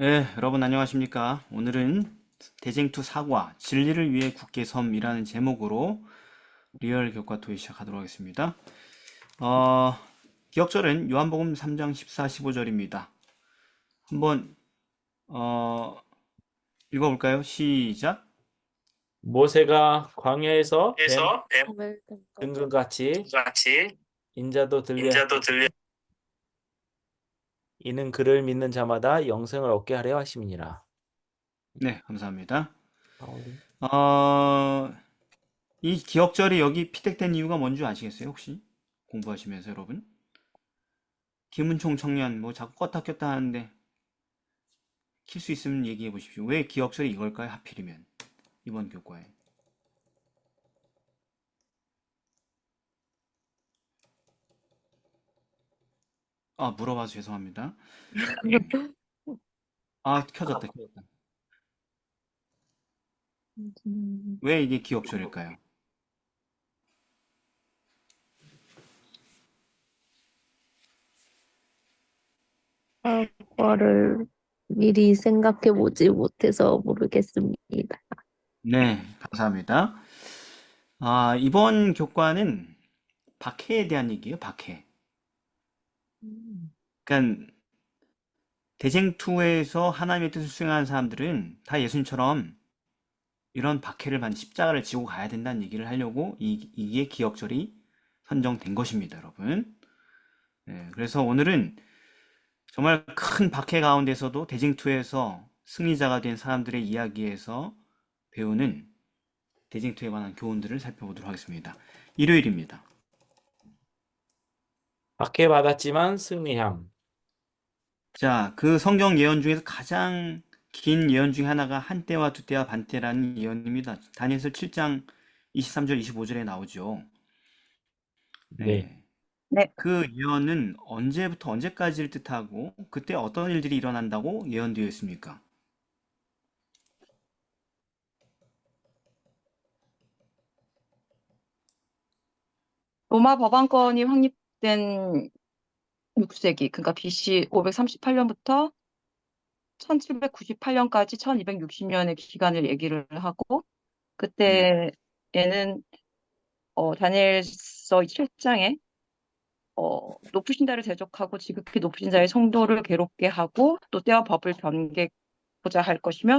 네, 여러분 안녕하십니까? 오늘은 대쟁투 사과, 진리를 위해 굳게 섬이라는 제목으로 리얼 교과 토의 시작하도록 하겠습니다. 어, 기억절은 요한복음 3장 14, 15절입니다. 한번 읽어볼까요? 시작. 모세가 광야에서 뱀 에서 등근같이 뱀같이 인자도 들려 인자도 들려 이는 그를 믿는 자마다 영생을 얻게 하려 하심이니라. 네, 감사합니다. 바울이 어, 이 기억절이 여기 피택된 이유가 뭔지 아시겠어요? 혹시 공부하시면서 여러분? 김은총 청년 뭐 자꾸 껐다 켰다 하는데 킬 수 있으면 얘기해 보십시오. 왜 기억절이 이걸까요? 하필이면 이번 교과에. 물어봐서 죄송합니다. 켜졌다, 켜졌다. 왜 이게 기억절일까요? 거를 미리 생각해 보지 못해서 모르겠습니다. 네, 감사합니다. 이번 교과는 박해에 대한 얘기예요, 박해. 그러니까 대쟁투에서 하나님의 뜻을 수행하는 사람들은 다 예수님처럼 이런 박해를 받는 십자가를 지고 가야 된다는 얘기를 하려고 이게 기억절이 선정된 것입니다, 여러분. 네, 그래서 오늘은 정말 큰 박해 가운데서도 대징투에서 승리자가 된 사람들의 이야기에서 배우는 대징투에 관한 교훈들을 살펴보도록 하겠습니다. 일요일입니다. 박해받았지만 승리함. 자, 그 성경 예언 중에서 가장 긴 예언 중에 하나가 한때와 두때와 반때라는 예언입니다. 다니엘서 7장 23절 25절에 나오죠. 네. 네. 그 예언은 언제부터 언제까지를 뜻하고 그때 어떤 일들이 일어난다고 예언되어 있습니까? 로마 법안권이 확립된 6세기, 그러니까 BC 538년부터 1798년까지 1260년의 기간을 얘기를 하고, 그때에는 다니엘서 7장에 높으신 자를 대적하고 지극히 높으신 자의 성도를 괴롭게 하고 또 때와 법을 변개고자 할 것이며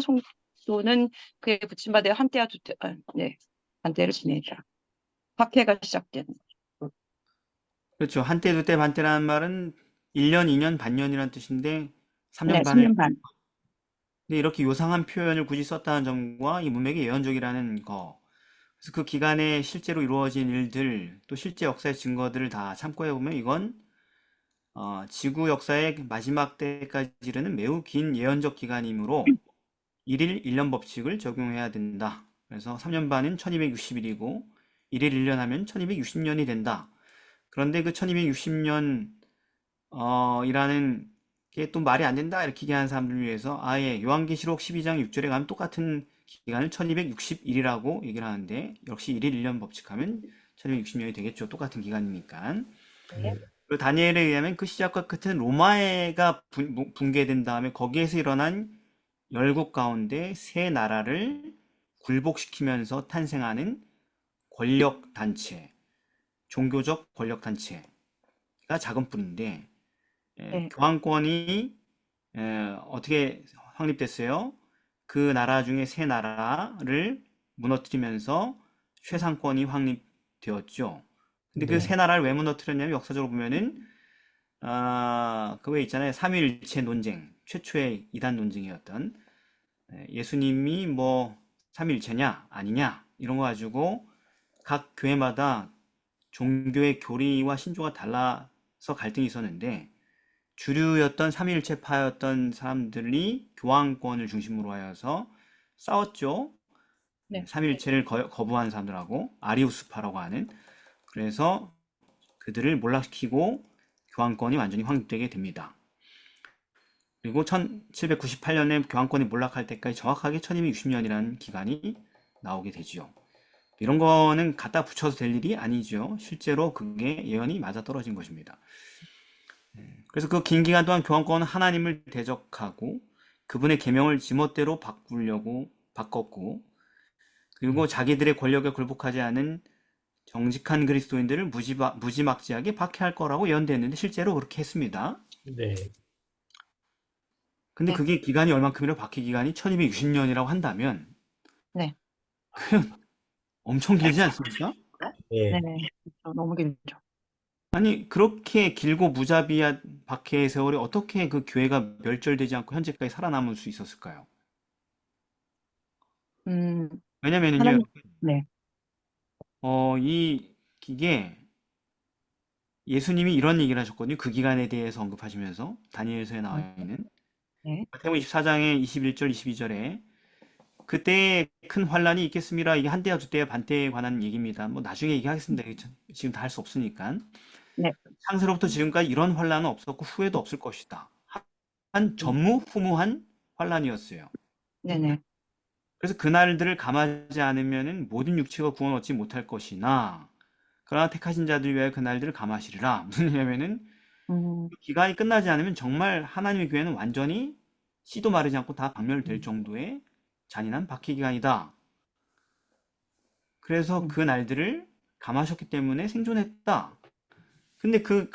성도는 그에 붙임바 되어 한때와 두때, 반때를 지내리라. 박해가 시작된. 그렇죠. 한때, 두때, 반때라는 말은 1년, 2년, 반년이라는 뜻인데 3년 네, 반을 3년 반. 근데 이렇게 요상한 표현을 굳이 썼다는 점과 이 문맥이 예언적이라는 거. 그래서 그 기간에 실제로 이루어진 일들, 또 실제 역사의 증거들을 다 참고해 보면 이건 지구 역사의 마지막 때까지 이르는 매우 긴 예언적 기간이므로 1일 1년 법칙을 적용해야 된다. 그래서 3년 반은 1260일이고 1일 1년 하면 1260년이 된다. 그런데 그 1260년 이라는 게 또 말이 안 된다 이렇게 얘기하는 사람들을 위해서 아예 요한계시록 12장 6절에 가면 똑같은 기간을 1261이라고 얘기를 하는데 역시 1일 1년 법칙하면 1260년이 되겠죠. 똑같은 기간이니까. 그리고 다니엘에 의하면 그 시작과 끝은 로마가 붕괴된 다음에 거기에서 일어난 열국 가운데 세 나라를 굴복시키면서 탄생하는 권력단체, 종교적 권력단체가 작은 뿌리인데 네. 교황권이 어떻게 확립됐어요? 그 나라 중에 세 나라를 무너뜨리면서 최상권이 확립되었죠. 근데 그 네. 세 나라를 왜 무너뜨렸냐면 역사적으로 보면은 그 왜 있잖아요. 삼위일체 논쟁, 최초의 이단 논쟁이었던 예수님이 뭐 삼위일체냐 아니냐 이런 거 가지고 각 교회마다 종교의 교리와 신조가 달라서 갈등이 있었는데 주류였던 삼위일체파였던 사람들이 교황권을 중심으로 하여서 싸웠죠. 네. 삼위일체를 거부하는 사람들하고 아리우스파라고 하는 그래서 그들을 몰락시키고 교황권이 완전히 확립되게 됩니다. 그리고 1798년에 교황권이 몰락할 때까지 정확하게 1260년이라는 기간이 나오게 되지요. 이런 거는 갖다 붙여서 될 일이 아니죠. 실제로 그게 예언이 맞아떨어진 것입니다. 그래서 그 긴 기간 동안 교황권은 하나님을 대적하고 그분의 계명을 지멋대로 바꾸려고 바꿨고, 그리고 자기들의 권력에 굴복하지 않은 정직한 그리스도인들을 무지막지하게 박해할 거라고 예언됐는데 실제로 그렇게 했습니다. 네. 근데 네. 그게 기간이 얼만큼이라고 박해 기간이 1260년이라고 한다면 네. 엄청 길지 않습니까? 네. 네. 그렇죠. 너무 길죠. 아니 그렇게 길고 무자비한 박해의 세월이 어떻게 그 교회가 멸절되지 않고 현재까지 살아남을 수 있었을까요? 음, 왜냐면은요, 하나님, 네. 이게 예수님이 이런 얘기를 하셨거든요. 그 기간에 대해서 언급하시면서 다니엘서에 나와 있는 네. 마태복음 24장의 21절, 22절에 그때 큰 환란이 있겠습니다. 이게 한때와 두때와 반때에 관한 얘기입니다. 뭐 나중에 얘기하겠습니다. 지금 다 할 수 없으니까. 네. 창세로부터 지금까지 이런 환란은 없었고 후에도 없을 것이다. 한 음, 전무후무한 환란이었어요. 네네. 그래서 그날들을 감하지 않으면은 모든 육체가 구원 얻지 못할 것이나 그러나 택하신 자들 위하여 그날들을 감하시리라. 무슨 얘기냐면은 음, 기간이 끝나지 않으면 정말 하나님의 교회는 완전히 씨도 마르지 않고 다 박멸될 음, 정도의 잔인한 박해 기간이다. 그래서 음. 그 날들을 감하셨기 때문에 생존했다. 근데 그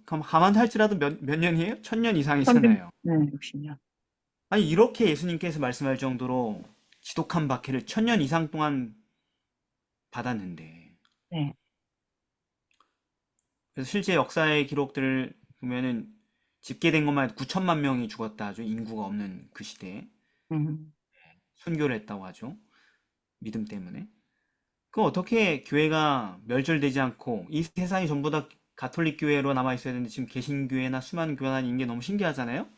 감안할지라도 몇 년이에요? 1000년 이상이잖아요. 네, 60년. 아니 이렇게 예수님께서 말씀할 정도로 지독한 박해를 1000년 이상 동안 받았는데 네. 그래서 실제 역사의 기록들을 보면은 집계된 것만 해도 9천만 명이 죽었다 하죠. 인구가 없는 그 시대에 음, 순교를 했다고 하죠. 믿음 때문에. 그 어떻게 교회가 멸절되지 않고 이 세상이 전부 다 가톨릭 교회로 남아 있어야 되는데 지금 개신교회나 수많은 교회가 있는 게 너무 신기하잖아요. 네.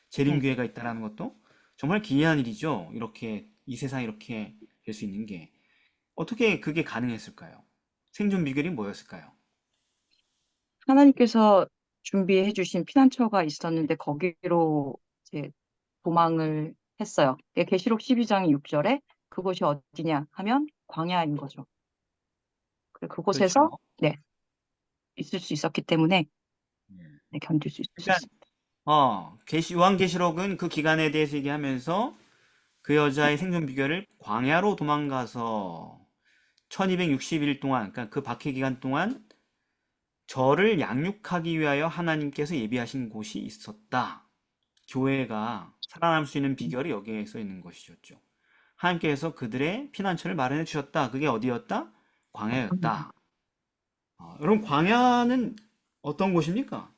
재림교회가 있다라는 것도 정말 기이한 일이죠. 이렇게 이 세상이 이렇게 될 수 있는 게 어떻게 그게 가능했을까요? 생존 비결이 뭐였을까요? 하나님께서 준비해 주신 피난처가 있었는데 거기로 이제 도망을 했어요. 계시록 12장 6절에 그곳이 어디냐 하면 광야인 거죠. 그렇죠. 그곳에서 네, 있을 수 있었기 때문에 예. 네, 견딜 수 그러니까 있었습니다. 요한계시록은 그 기간에 대해서 얘기하면서 그 여자의 생존 비결을 광야로 도망가서 1260일 동안, 그러니까 그 박해 기간 동안 저를 양육하기 위하여 하나님께서 예비하신 곳이 있었다. 교회가 살아남을 수 있는 비결이 여기에 써 있는 것이었죠. 하나님께서 그들의 피난처를 마련해 주셨다. 그게 어디였다? 광야였다. 여러분, 광야는 어떤 곳입니까?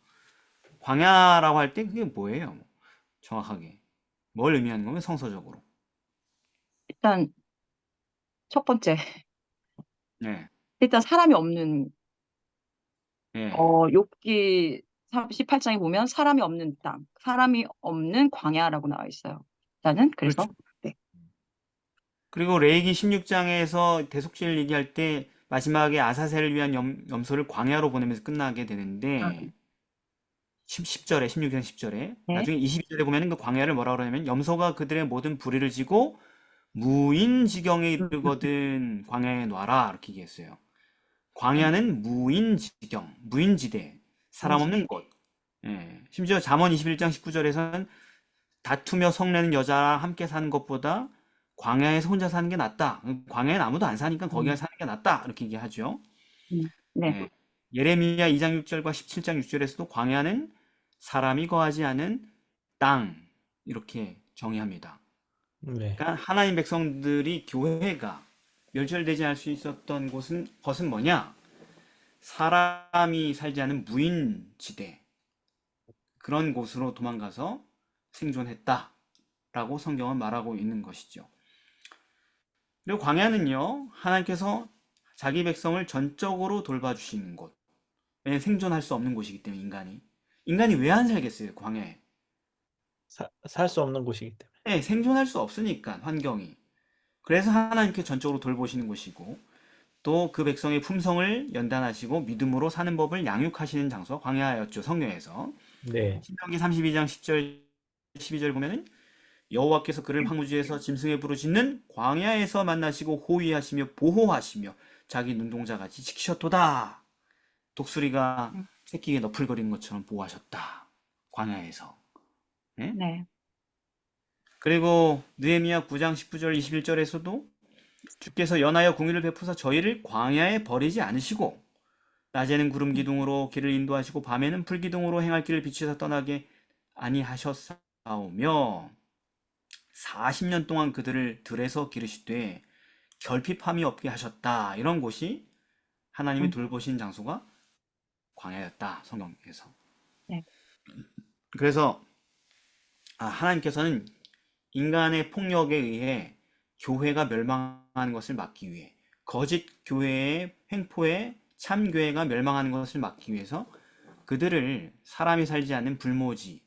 광야라고 할 때 그게 뭐예요? 정확하게. 뭘 의미하는 거면 성서적으로. 일단 첫 번째, 네. 일단 사람이 없는 예. 욥기 18장에 보면 사람이 없는 땅, 사람이 없는 광야라고 나와 있어요. 일단은 그렇죠. 그래서 네. 그리고 레위기 16장에서 대속죄를 얘기할 때 마지막에 아사셀을 위한 염소를 광야로 보내면서 끝나게 되는데 10절에 16장 10절에 네. 나중에 22절에 보면은 그 광야를 뭐라 그러냐면 염소가 그들의 모든 불의를 지고 무인지경에 이르거든 광야에 놔라 이렇게 얘기했어요. 광야는 무인지경, 무인지대, 사람 없는 곳. 예. 심지어 잠언 21장 19절에서는 다투며 성내는 여자와 함께 사는 것보다 광야에서 혼자 사는 게 낫다. 광야엔 아무도 안 사니까 거기 가서 사는 게 낫다. 이렇게 얘기하죠. 네. 예. 예레미야 2장 6절과 17장 6절에서도 광야는 사람이 거하지 않은 땅 이렇게 정의합니다. 네. 그러니까 하나님 백성들이 교회가 멸절되지 않을 수 있었던 것은 뭐냐? 사람이 살지 않은 무인지대 그런 곳으로 도망가서 생존했다라고 성경은 말하고 있는 것이죠. 그리고 광야는요, 하나님께서 자기 백성을 전적으로 돌봐주시는 곳. 왜냐면 생존할 수 없는 곳이기 때문에 인간이 왜 안 살겠어요, 광야에? 살 수 없는 곳이기 때문에. 네, 생존할 수 없으니까 환경이. 그래서 하나님께 전적으로 돌보시는 곳이고 또 그 백성의 품성을 연단하시고 믿음으로 사는 법을 양육하시는 장소가 광야였죠, 성경에서. 네. 신명기 32장 10절 12절 보면은 여호와께서 그를 황무지에서 짐승의 부르짖는 광야에서 만나시고 호위하시며 보호하시며 자기 눈동자 같이 지키셨도다. 독수리가 새끼에 너풀거리는 것처럼 보호하셨다. 광야에서. 예? 네. 그리고 느헤미야 9장 19절 21절에서도 주께서 연하여 공의를 베푸사 저희를 광야에 버리지 않으시고 낮에는 구름 기둥으로 길을 인도하시고 밤에는 불 기둥으로 행할 길을 비추사 떠나게 아니하셨사오며 40년 동안 그들을 들에서 기르시되 결핍함이 없게 하셨다. 이런 곳이 하나님이 음, 돌보신 장소가 광야였다. 성경에서. 네. 그래서 하나님께서는 인간의 폭력에 의해 교회가 멸망하는 것을 막기 위해 거짓 교회의 횡포에 참 교회가 멸망하는 것을 막기 위해서 그들을 사람이 살지 않는 불모지,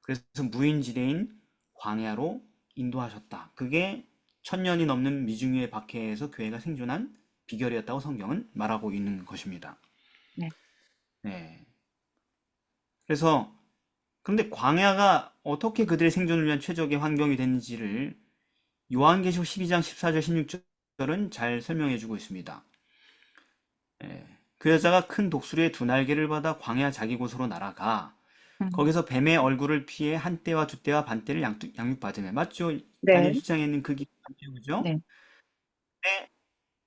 그래서 무인지대인 광야로 인도하셨다. 그게 1000년이 넘는 미중유의 박해에서 교회가 생존한 비결이었다고 성경은 말하고 있는 것입니다. 네. 네. 그래서 그런데 광야가 어떻게 그들의 생존을 위한 최적의 환경이 됐는지를 요한계시록 12장 14절 16절은 잘 설명해주고 있습니다. 예. 그 여자가 큰 독수리의 두 날개를 받아 광야 자기 곳으로 날아가 거기서 뱀의 얼굴을 피해 한 떼와 두 떼와 반 떼를 양육받으며 맞죠? 다니엘 네, 10장에 있는 그 기사죠, 그죠? 네. 네.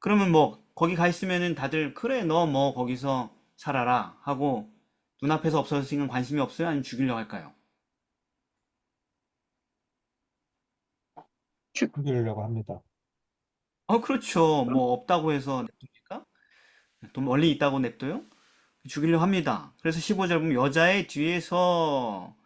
그러면 뭐 거기 가 있으면은 다들 그래 너 뭐 거기서 살아라 하고 눈앞에서 없어졌으니까 관심이 없어요? 아니면 죽이려고 할까요? 죽이려고 합니다. 그렇죠. 뭐 없다고 해서 냅둡니까? 또 멀리 있다고 냅둬요? 죽이려고 합니다. 그래서 15절 보면 여자의 뒤에서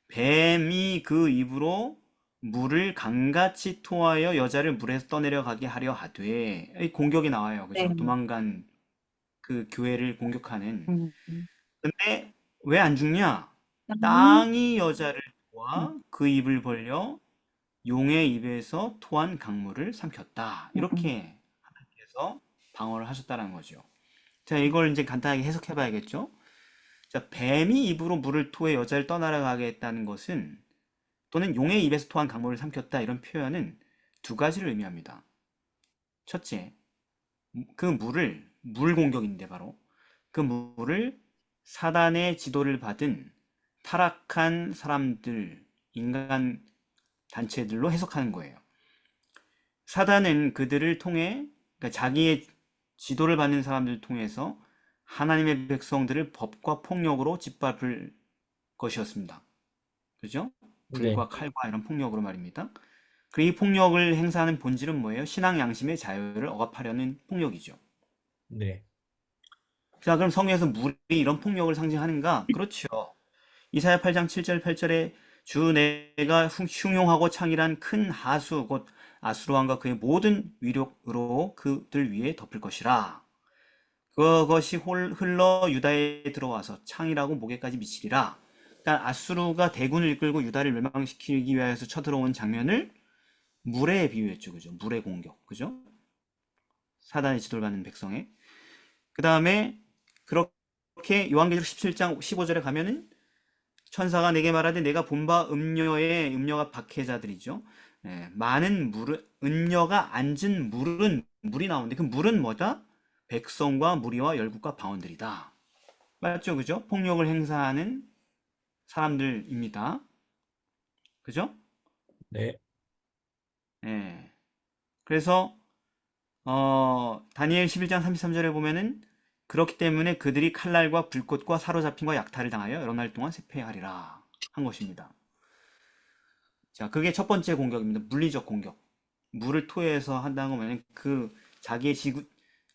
뱀이 그 입으로 물을 강같이 토하여 여자를 물에서 떠내려가게 하려 하되 이 공격이 나와요. 네. 그죠? 도망간 그 교회를 공격하는. 음, 근데 왜 안 죽냐? 음, 땅이 여자를 도와 그 입을 벌려 용의 입에서 토한 강물을 삼켰다. 이렇게 하나님께서 방어를 하셨다는 거죠. 자, 이걸 이제 간단하게 해석해 봐야겠죠? 자, 뱀이 입으로 물을 토해 여자를 떠나가게 했다는 것은 또는 용의 입에서 토한 강물을 삼켰다 이런 표현은 두 가지를 의미합니다. 첫째, 그 물 공격인데 바로 그 물을 사단의 지도를 받은 타락한 사람들, 인간 단체들로 해석하는 거예요. 사단은 그들을 통해 그러니까 자기의 지도를 받는 사람들을 통해서 하나님의 백성들을 법과 폭력으로 짓밟을 것이었습니다. 그죠? 네. 불과 칼과 이런 폭력으로 말입니다. 그리고 이 폭력을 행사하는 본질은 뭐예요? 신앙 양심의 자유를 억압하려는 폭력이죠. 네. 자, 그럼 성경에서 물이 이런 폭력을 상징하는가? 그렇죠. 이사야 8장 7절 8절에 주 내가 흉용하고 창일한 큰 하수 곧 아수르 왕과 그의 모든 위력으로 그들 위에 덮을 것이라. 그것이 흘러 유다에 들어와서 창이라고 목에까지 미치리라. 그러니까 아수르가 대군을 이끌고 유다를 멸망시키기 위해서 쳐들어온 장면을 물에 비유했죠. 그죠? 물의 공격. 그죠? 사단의 지도를 받는 백성에. 그 다음에 그렇게 요한계시록 17장 15절에 가면은 천사가 내게 말하되 내가 본 바 음녀의 음녀가 박해자들이죠. 많은 물은 음녀가 앉은 물이 나오는데 그 물은 뭐다? 백성과 무리와 열국과 방언들이다. 맞죠? 그죠? 폭력을 행사하는 사람들입니다. 그죠? 네. 예. 그래서 다니엘 11장 33절에 보면은 그렇기 때문에 그들이 칼날과 불꽃과 사로잡힘과 약탈을 당하여 여러 날 동안 쇠폐하리라 한 것입니다. 자, 그게 첫 번째 공격입니다. 물리적 공격. 물을 토해서 한다는 거면 그 자기의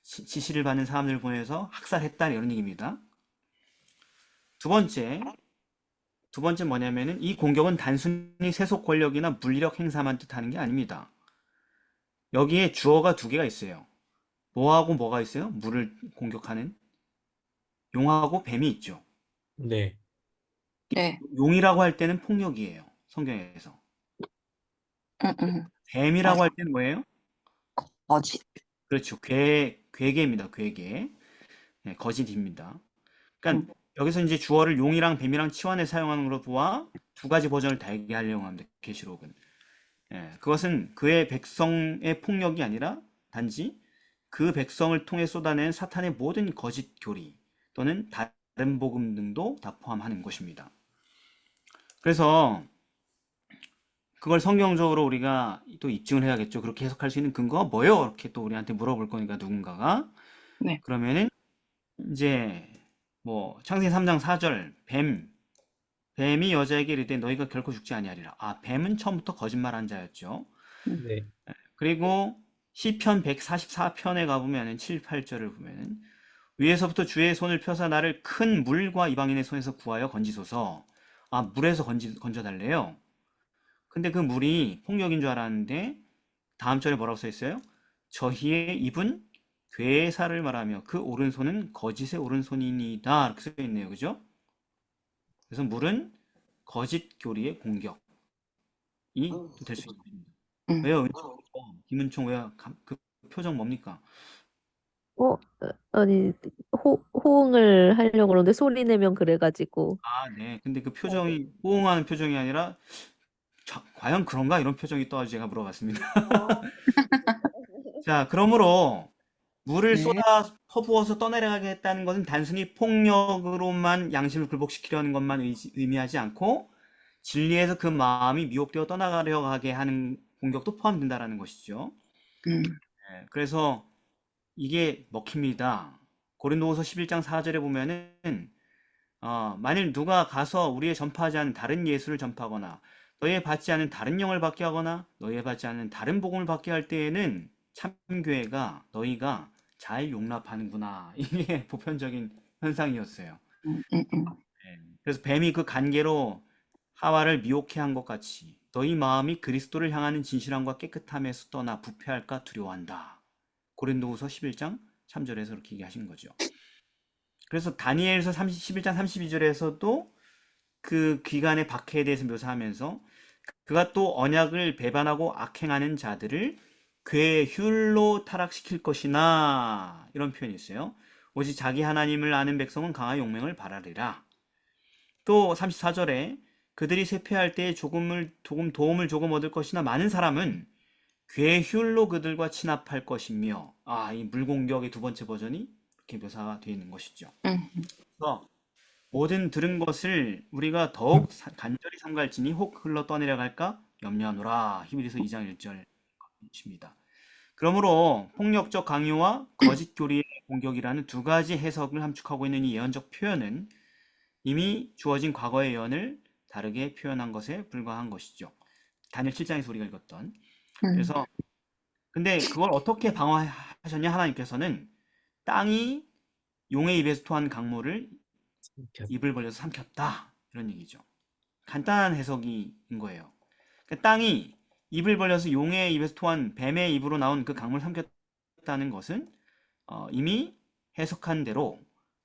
지시를 받는 사람들을 보내서 학살했다 이런 얘기입니다. 두 번째 뭐냐면은 이 공격은 단순히 세속 권력이나 물리력 행사만 뜻하는 게 아닙니다. 여기에 주어가 두 개가 있어요. 뭐하고 뭐가 있어요? 물을 공격하는 용하고 뱀이 있죠. 네. 네. 용이라고 할 때는 폭력이에요. 성경에서. 뱀이라고 맞아. 할 때는 뭐예요? 거짓. 그렇죠. 괴계입니다. 괴계. 네, 거짓입니다. 그러니까 여기서 이제 주어를 용이랑 뱀이랑 치환해 사용하는 걸로 보아 두 가지 버전을 다르게 하려고 합니다. 계시록은. 그것은 그의 백성의 폭력이 아니라 단지 그 백성을 통해 쏟아낸 사탄의 모든 거짓 교리 또는 다른 복음 등도 다 포함하는 것입니다. 그래서 그걸 성경적으로 우리가 또 입증을 해야겠죠. 그렇게 해석할 수 있는 근거가 뭐예요? 이렇게 또 우리한테 물어볼 거니까 누군가가. 네. 그러면은 이제 뭐 창세기 3장 4절 뱀이 여자에게 이르되 너희가 결코 죽지 아니하리라. 아, 뱀은 처음부터 거짓말한 자였죠. 네. 그리고 시편 144편에 가보면은 7, 8절을 보면은 위에서부터 주의 손을 펴사 나를 큰 물과 이방인의 손에서 구하여 건지소서. 아, 물에서 건져달래요. 근데 그 물이 폭력인 줄 알았는데 다음 절에 뭐라고 써 있어요? 저희의 입은 괴사를 말하며 그 오른손은 거짓의 오른손이니이다. 이렇게 써 있네요. 그죠? 그래서 물은 거짓 교리의 공격이 될 수 있습니다. 음. 왜요? 김은총 왜 그 표정 뭡니까? 어, 아니, 호응을 하려고 그러는데 소리 내면 그래가지고. 아, 네. 근데 그 표정이 호응하는 표정이 아니라 과연 그런가? 이런 표정이 떠가지고 제가 물어봤습니다. 자, 그러므로 물을 네. 쏟아 퍼부어서 떠내려가게 했다는 것은 단순히 폭력으로만 양심을 굴복시키려는 것만 의미하지 않고 진리에서 그 마음이 미혹되어 떠나가려 하게 하는 공격도 포함된다라는 것이죠. 음. 네, 그래서 이게 먹힙니다. 고린도후서 11장 4절에 보면은 만일 누가 가서 우리의 전파하지 않은 다른 예수를 전파하거나 너희의 받지 않은 다른 영을 받게 하거나 너희의 받지 않은 다른 복음을 받게 할 때에는 참교회가 너희가 잘 용납하는구나. 이게 보편적인 현상이었어요. 음. 음. 음. 예. 그래서 뱀이 그 간계로 하와를 미혹해 한 것 같이 너희 마음이 그리스도를 향하는 진실함과 깨끗함에서 떠나 부패할까 두려워한다. 고린도후서 11장 3절에서 그렇게 얘기하신 거죠. 그래서 다니엘서 11장 32절에서도 그 귀간의 박해에 대해서 묘사하면서 그가 또 언약을 배반하고 악행하는 자들을 괴휼로 타락시킬 것이나 이런 표현이 있어요. 오직 자기 하나님을 아는 백성은 강한 용맹을 바라리라. 또 34절에 그들이 쇠퇴할 때에 조금 도움을 얻을 것이나 많은 사람은 괴휼로 그들과 친합할 것이며 이 물공격의 두 번째 버전이 이렇게 묘사가 되어 있는 것이죠. 음. 그래서 모든 들은 것을 우리가 더욱 간절히 삼갈지니 혹 흘러 떠내려갈까 염려하노라. 히브리서 2장 1절입니다. 그러므로 폭력적 강요와 거짓 교리의 공격이라는 두 가지 해석을 함축하고 있는 이 예언적 표현은 이미 주어진 과거의 예언을 다르게 표현한 것에 불과한 것이죠. 다니엘 7장에서 우리가 읽었던. 그래서 근데 그걸 어떻게 방어하셨냐 하나님께서는 땅이 용의 입에서 토한 강물을 입을 벌려서 삼켰다 이런 얘기죠. 간단한 해석인 거예요. 그러니까 땅이 입을 벌려서 용의 입에서 토한 뱀의 입으로 나온 그 강물을 삼켰다는 것은 이미 해석한 대로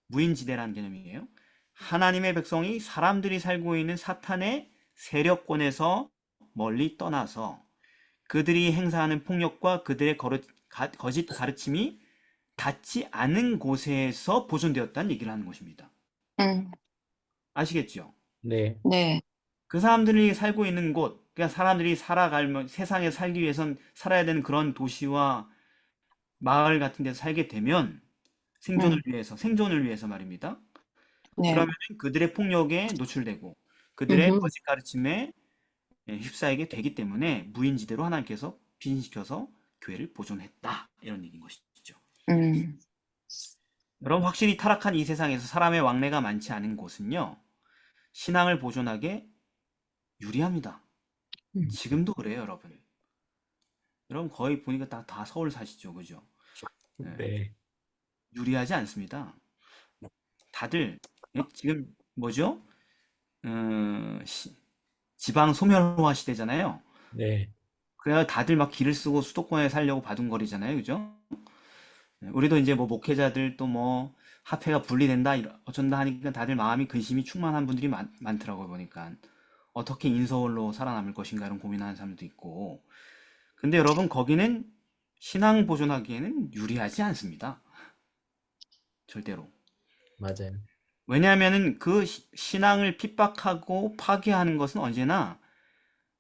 무인지대라는 개념이에요. 하나님의 백성이 사람들이 살고 있는 사탄의 세력권에서 멀리 떠나서 그들이 행사하는 폭력과 그들의 거짓 가르침이 닿지 않은 곳에서 보존되었다는 얘기를 하는 것입니다. 음. 아시겠죠? 네. 네. 그 사람들이 살고 있는 곳, 그러니까 사람들이 세상에 살기 위해선 살아야 되는 그런 도시와 마을 같은 데서 살게 되면 생존을 위해서 말입니다. 네. 그러면 그들의 폭력에 노출되고 그들의 음흠. 거짓 가르침에 휩싸이게 되기 때문에 무인지대로 하나님께서 빈신시켜서 교회를 보존했다. 이런 얘기인 것이죠. 음. 여러분 확실히 타락한 이 세상에서 사람의 왕래가 많지 않은 곳은요. 신앙을 보존하게 유리합니다. 지금도 그래요, 여러분. 여러분 거의 보니까 다 서울 사시죠, 그죠? 네. 유리하지 않습니다. 다들 지금 뭐죠? 지방 소멸화 시대잖아요. 네. 그래야 다들 막 길을 쓰고 수도권에 살려고 바둥거리잖아요, 그죠? 우리도 이제 뭐 목회자들 또 뭐 화폐가 분리된다 어쩐다 하니까 다들 마음이 근심이 충만한 분들이 많더라고요, 보니까. 어떻게 인서울로 살아남을 것인가 이런 고민하는 사람도 있고. 근데 여러분 거기는 신앙 보존하기에는 유리하지 않습니다. 절대로. 맞아요. 왜냐하면은 그 신앙을 핍박하고 파괴하는 것은 언제나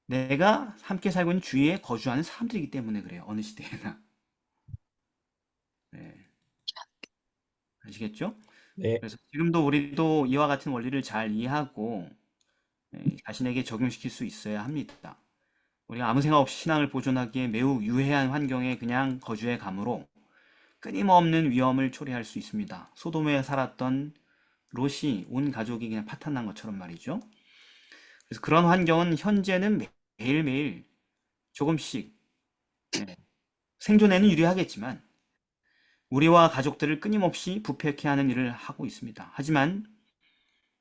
내가 함께 살고 있는 주위에 거주하는 사람들이기 때문에 그래요. 어느 시대에나. 네. 아시겠죠? 네. 그래서 지금도 우리도 이와 같은 원리를 잘 이해하고 자신에게 적용시킬 수 있어야 합니다. 우리가 아무 생각 없이 신앙을 보존하기에 매우 유해한 환경에 그냥 거주해 가므로 끊임없는 위험을 초래할 수 있습니다. 소돔에 살았던 롯이 온 가족이 그냥 파탄난 것처럼 말이죠. 그래서 그런 환경은 현재는 매일매일 조금씩 예, 생존에는 유리하겠지만 우리와 가족들을 끊임없이 부패케 하는 일을 하고 있습니다. 하지만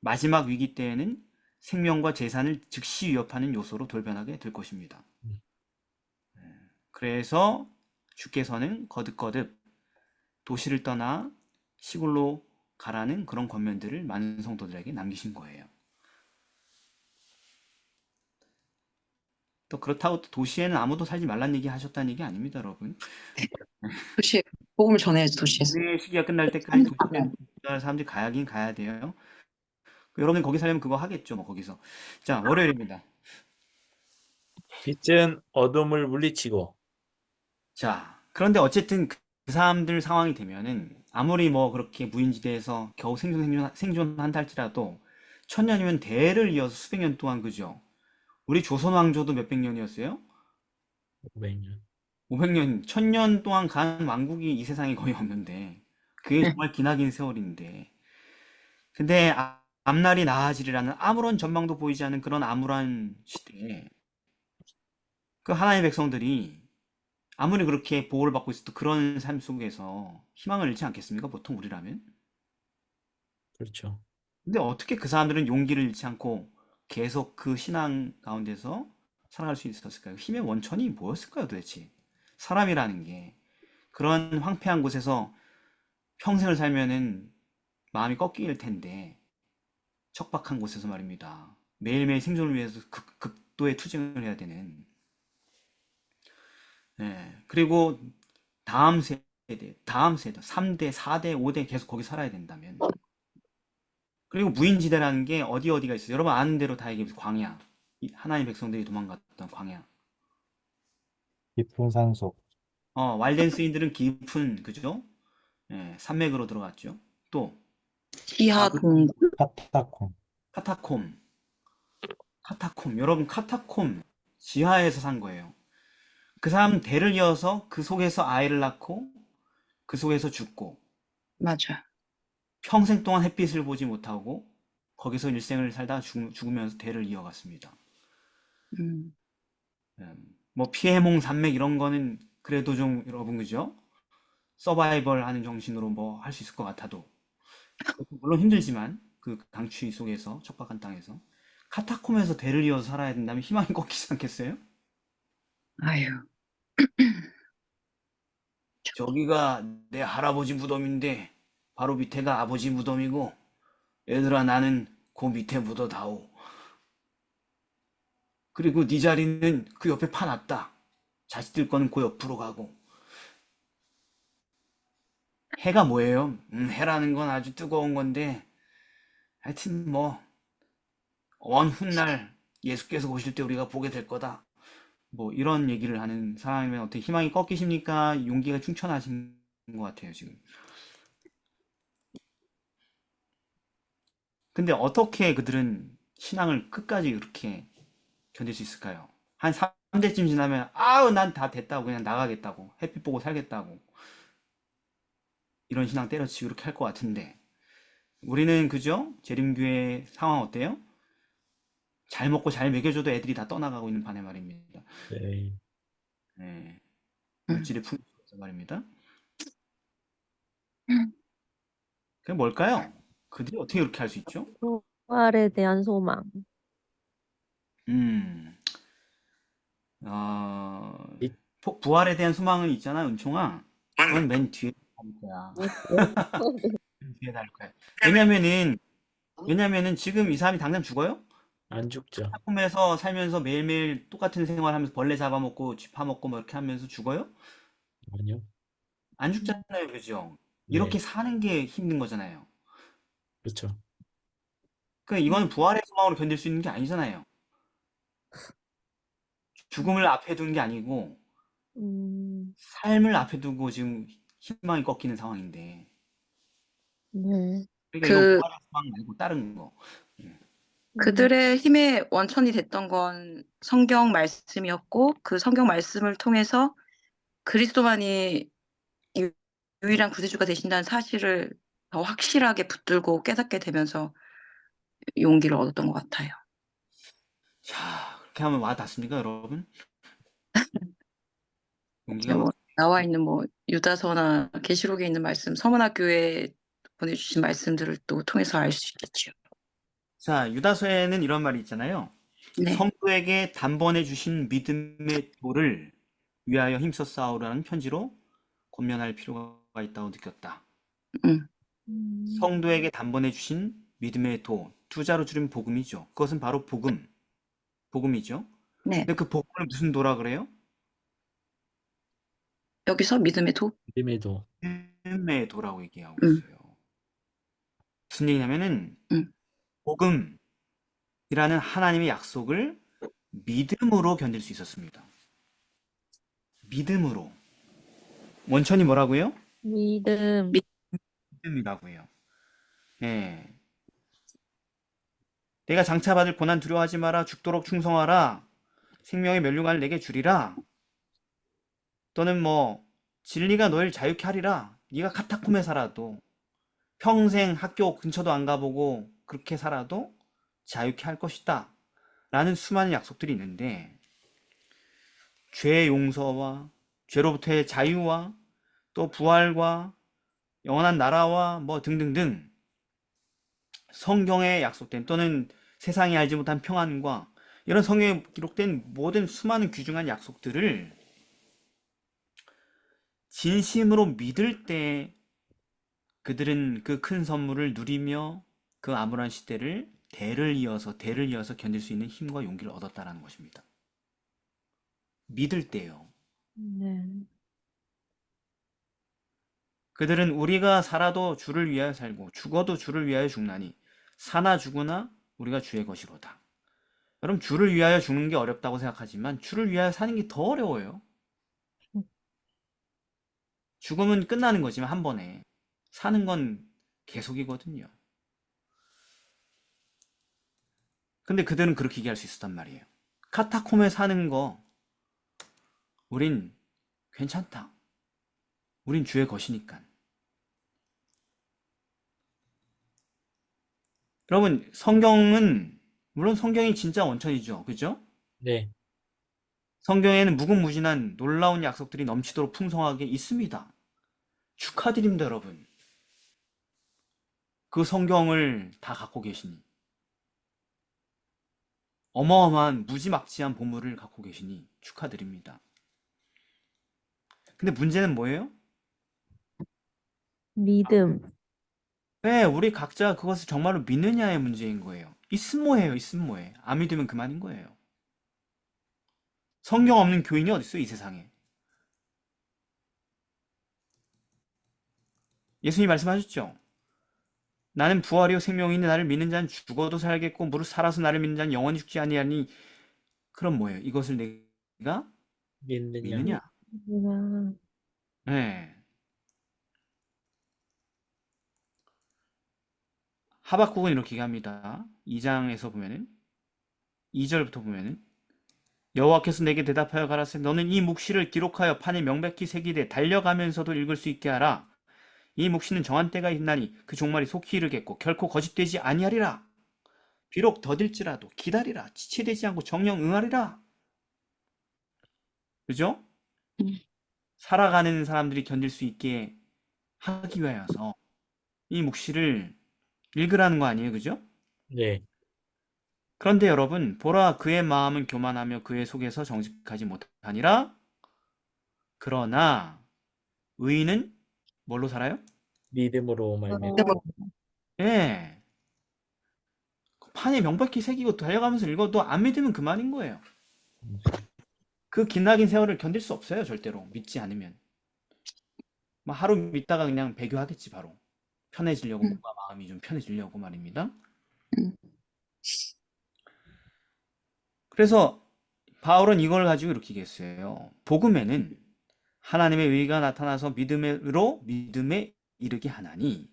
마지막 위기 때에는 생명과 재산을 즉시 위협하는 요소로 돌변하게 될 것입니다. 그래서 주께서는 거듭거듭 도시를 떠나 시골로 가라는 그런 권면들을 많은 성도들에게 남기신 거예요. 또 그렇다고 또 도시에는 아무도 살지 말란 얘기 하셨다는 얘기 아닙니다, 여러분. 도시 복음을 전해야지 도시에서. 우리의 시기가 끝날 때까지 도시에 사람들이 가야긴 가야 돼요. 여러분 거기 살려면 그거 하겠죠, 뭐 거기서. 자, 월요일입니다. 빛은 어둠을 물리치고 자, 그런데 어쨌든 그 사람들 상황이 되면은 아무리 뭐 그렇게 무인지대에서 겨우 생존한다 할지라도 천년이면 대를 이어서 수백 년 동안 그죠? 우리 조선 왕조도 몇백 년이었어요? 500년. 500년, 1000년 동안 간 왕국이 이 세상에 거의 없는데 그게 정말 기나긴 세월인데 근데 앞날이 나아지리라는 아무런 전망도 보이지 않는 그런 암울한 시대에 그 하나님의 백성들이 아무리 그렇게 보호를 받고 있어도 그런 삶 속에서 희망을 잃지 않겠습니까? 보통 우리라면. 그렇죠. 근데 어떻게 그 사람들은 용기를 잃지 않고 계속 그 신앙 가운데서 살아갈 수 있었을까요? 힘의 원천이 뭐였을까요, 도대체? 사람이라는 게 그런 황폐한 곳에서 평생을 살면은 마음이 꺾일 텐데 척박한 곳에서 말입니다. 매일매일 생존을 위해서 극도의 투쟁을 해야 되는. 그리고 다음 세대, 3대, 4대, 5대 계속 거기 살아야 된다면. 그리고 무인지대라는 게 어디가 있어요? 여러분 아는 대로 다 얘기해보세요. 광야. 하나님 백성들이 도망갔던 광야. 깊은 산속, 왈덴스인들은 깊은, 그죠? 산맥으로 들어갔죠. 또, 지하 동굴. 카타콤, 카타콤. 여러분, 카타콤. 지하에서 산 거예요. 그 사람 대를 이어서 그 속에서 아이를 낳고, 그 속에서 죽고, 맞아. 평생 동안 햇빛을 보지 못하고, 거기서 일생을 살다 죽으면서 대를 이어갔습니다. 음. 뭐 피해몽 산맥 이런 거는 그래도 좀 여러분 그죠? 서바이벌 하는 정신으로 뭐 할 수 있을 것 같아도 물론 힘들지만 그 강추위 속에서 척박한 땅에서 카타콤에서 대를 이어서 살아야 된다면 희망이 꺾이지 않겠어요? 아유. 저기가 내 할아버지 무덤인데 바로 밑에가 아버지 무덤이고 얘들아 나는 그 밑에 묻어다오. 그리고 네 자리는 그 옆에 파놨다. 자식들 거는 그 옆으로 가고. 해가 뭐예요? 해라는 건 아주 뜨거운 건데 하여튼 뭐 먼 훗날 예수께서 오실 때 우리가 보게 될 거다. 뭐 이런 얘기를 하는 사람이면 어떻게 희망이 꺾이십니까? 용기가 충천하신 것 같아요, 지금. 근데 어떻게 그들은 신앙을 끝까지 그렇게 견딜 수 있을까요? 한 3대쯤 지나면 아우 난 다 됐다고 그냥 나가겠다고 햇빛 보고 살겠다고 이런 신앙 때려치고 이렇게 할 것 같은데 우리는 그죠? 재림교회 상황 어때요? 잘 먹고 잘 먹여줘도 애들이 다 떠나가고 있는 반에 말입니다. 네. 네. 물질의 풍요에서 말입니다. 그게 뭘까요? 그들이 어떻게 그렇게 할 수 있죠? 부활에 대한 소망. 음, 어, 이- 부활에 대한 소망은 있잖아, 은총아. 그건 맨 뒤에 달 거야. 맨 뒤에 달 거야. 왜냐면은 지금 이 사람이 당장 죽어요? 안 죽죠. 짝꿍에서 살면서 매일매일 똑같은 생활하면서 벌레 잡아먹고 쥐 파먹고 뭐 이렇게 하면서 죽어요? 아니요. 안 죽잖아요, 그죠? 네. 이렇게 사는 게 힘든 거잖아요. 그렇죠. 그러니까 이거는 부활의 소망으로 견딜 수 있는 게 아니잖아요. 죽음을 앞에 둔 게 아니고 음, 삶을 앞에 두고 지금 희망이 꺾이는 상황인데 네. 그러니까 이건 그 부활의 소망 말고 다른 거. 음. 그들의 힘의 원천이 됐던 건 성경 말씀이었고 그 성경 말씀을 통해서 그리스도만이 유- 유일한 구세주가 되신다는 사실을 더 확실하게 붙들고 깨닫게 되면서 용기를 얻었던 것 같아요. 자, 그렇게 하면 와 닿습니까, 여러분? 용기가 뭐 막. 나와 있는 뭐 유다서나 계시록에 있는 말씀, 서문학교에 보내주신 말씀들을 또 통해서 알 수 있겠죠. 자, 유다서에는 이런 말이 있잖아요. 네, 성도에게 단번에 주신 믿음의 도를 위하여 힘써 싸우라는 편지로 권면할 필요가 있다고 느꼈다. 음, 성도에게 단번에 주신 믿음의 도, 두 자로 줄이면 복음이죠. 그것은 바로 복음이죠. 네. 근데 그 복음을 무슨 도라 그래요? 여기서 믿음의 도, 믿음에도 믿음의 도라고 얘기하고 음, 있어요. 무슨 얘기냐면은 음, 복음이라는 하나님의 약속을 믿음으로 견딜 수 있었습니다. 믿음으로. 원천이 뭐라고요? 믿음. 믿음이라고 해요. 예. 내가 장차 받을 고난 두려워하지 마라. 죽도록 충성하라. 생명의 면류관을 내게 주리라. 또는 뭐 진리가 너희를 자유케 하리라. 네가 카타콤에 살아도 평생 학교 근처도 안 가보고 그렇게 살아도 자유케 할 것이다. 라는 수많은 약속들이 있는데 죄 용서와 죄로부터의 자유와 또 부활과 영원한 나라와 뭐 등등등 성경에 약속된 또는 세상이 알지 못한 평안과 이런 성경에 기록된 모든 수많은 귀중한 약속들을 진심으로 믿을 때 그들은 그 큰 선물을 누리며 그 암울한 시대를 대를 이어서 견딜 수 있는 힘과 용기를 얻었다라는 것입니다. 믿을 때요. 네. 그들은 우리가 살아도 주를 위하여 살고 죽어도 주를 위하여 죽나니 사나 죽으나 우리가 주의 것이로다. 여러분 주를 위하여 죽는 게 어렵다고 생각하지만 주를 위하여 사는 게 더 어려워요. 죽음은 끝나는 거지만 한 번에 사는 건 계속이거든요. 근데 그들은 그렇게 얘기할 수 있었단 말이에요. 카타콤에 사는 거 우린 괜찮다. 우린 주의 것이니까. 여러분 성경은 물론 성경이 진짜 원천이죠. 그죠? 네, 성경에는 무궁무진한 놀라운 약속들이 넘치도록 풍성하게 있습니다. 축하드립니다, 여러분. 그 성경을 다 갖고 계시니. 어마어마한 무지막지한 보물을 갖고 계시니 축하드립니다. 근데 문제는 뭐예요? 믿음. 왜 우리 각자 그것을 정말로 믿느냐의 문제인 거예요. 있으면 뭐예요? 있으면 뭐해? 안 믿으면 그만인 거예요. 성경 없는 교인이 어디 있어요, 이 세상에? 예수님이 말씀하셨죠? 나는 부활이요 생명이니 나를 믿는 자는 죽어도 살겠고 무릇 살아서 나를 믿는 자는 영원히 죽지 아니하니. 그럼 뭐예요? 이것을 내가 믿느냐. 믿느냐? 아, 네. 하박국은 이렇게 얘기합니다. 2장에서 보면은 2절부터 보면은 여호와께서 내게 대답하여 가라사대 너는 이 묵시를 기록하여 판에 명백히 새기되 달려가면서도 읽을 수 있게 하라. 이 묵시는 정한 때가 있나니 그 종말이 속히 이르겠고 결코 거짓되지 아니하리라. 비록 더딜지라도 기다리라. 지체되지 않고 정령 응하리라. 그죠? 음, 살아가는 사람들이 견딜 수 있게 하기 위하여서 이 묵시를 읽으라는 거 아니에요, 그죠? 네, 그런데 여러분, 보라 그의 마음은 교만하며 그의 속에서 정직하지 못하니라. 그러나 의인은 뭘로 살아요? 믿음으로 말미암아. 어, 예. 판에 명백히 새기고 달려가면서 읽어도 안 믿으면 그만인 거예요. 그 기나긴 세월을 견딜 수 없어요, 절대로. 믿지 않으면. 막 하루 믿다가 그냥 배교하겠지, 바로. 편해지려고, 음, 뭔가 마음이 좀 편해지려고 말입니다. 음. 그래서 바울은 이걸 가지고 이렇게 얘기했어요. 복음에는 하나님의 의가 나타나서 믿음으로 믿음에 이르게 하나니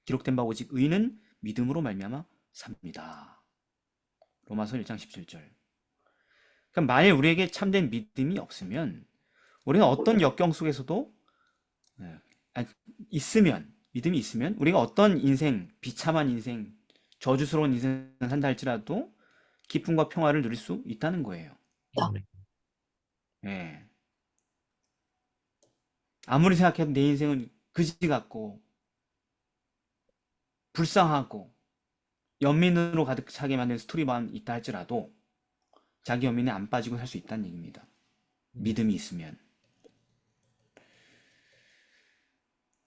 기록된 바 오직 의는 믿음으로 말미암아 삽니다. 로마서 1장 17절. 그러니까 만일 우리에게 참된 믿음이 없으면 우리는 어떤 역경 속에서도 예, 아, 믿음이 있으면 우리가 어떤 인생, 비참한 인생, 저주스러운 인생을 산다 할지라도 기쁨과 평화를 누릴 수 있다는 거예요. 아멘. 예. 아무리 생각해도 내 인생은 그지 같고 불쌍하고 연민으로 가득 차게 만든 스토리만 있다 할지라도 자기 연민에 안 빠지고 살 수 있다는 얘기입니다. 믿음이 있으면.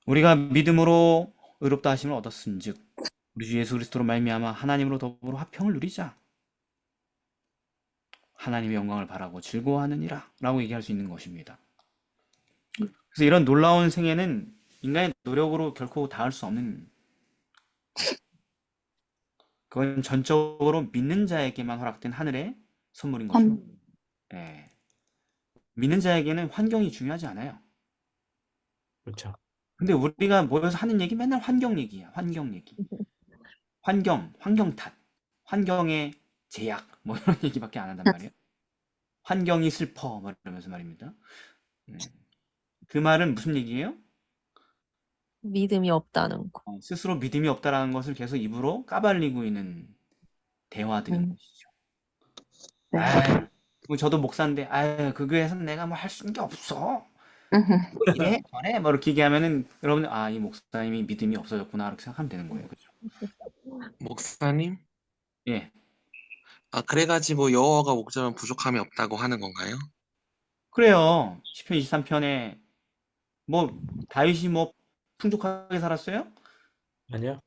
우리가 믿음으로 의롭다 하심을 얻었은즉 우리 주 예수 그리스도로 말미암아 하나님으로 더불어 화평을 누리자. 하나님의 영광을 바라고 즐거워하느니라 라고 얘기할 수 있는 것입니다. 그래서 이런 놀라운 생애는 인간의 노력으로 결코 닿을 수 없는, 그건 전적으로 믿는 자에게만 허락된 하늘의 선물인 것입니다. 예. 믿는 자에게는 환경이 중요하지 않아요. 그렇죠. 근데 우리가 모여서 하는 얘기 맨날 환경 얘기야. 환경 얘기. 환경 탓. 환경의 제약. 뭐 이런 얘기밖에 안 한단 말이에요. 환경이 슬퍼. 뭐 이러면서 말입니다. 그 말은 무슨 얘기예요? 믿음이 없다는 거. 스스로 믿음이 없다라는 것을 계속 입으로 까발리고 있는 대화들인 것이죠. 네. 아유, 뭐 저도 목사인데, 아유, 그 교회에서는 내가 뭐 할 수 있는 게 없어. 뭐 이래, 저래, 뭐 이렇게 얘기하면은 여러분들, 아, 이 목사님이 믿음이 없어졌구나, 이렇게 생각하면 되는 거예요. 그죠? 목사님? 예. 그래가지고 여호와가 목자면 부족함이 없다고 하는 건가요? 그래요. 시편 23편에 뭐 다윗이 뭐 풍족하게 살았어요? 아니요.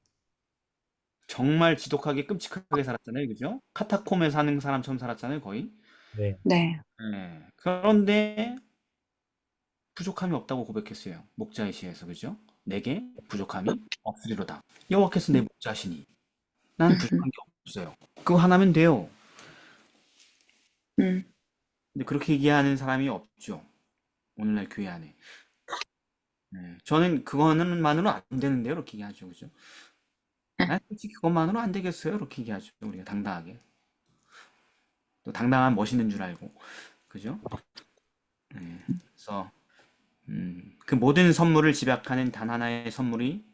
정말 지독하게 끔찍하게 살았잖아요. 그죠? 카타콤에 사는 사람처럼 살았잖아요, 거의. 네. 네. 예. 그런데 부족함이 없다고 고백했어요. 목자의 시에서. 그죠? 내게 부족함이 없으리로다. 여호와께서 내 목자시니 나는 부족한 게 없어요. 그거 하나면 돼요. 음. 근데 그렇게 얘기하는 사람이 없죠. 오늘날 교회 안에. 네, 저는 그거는만으로 안 되는데요. 이렇게 얘기하죠. 그죠? 솔직히 그것만으로 안 되겠어요. 이렇게 얘기하죠. 우리가 당당하게. 또 당당한 멋있는 줄 알고. 그죠? 네, 그래서 그 모든 선물을 집약하는 단 하나의 선물이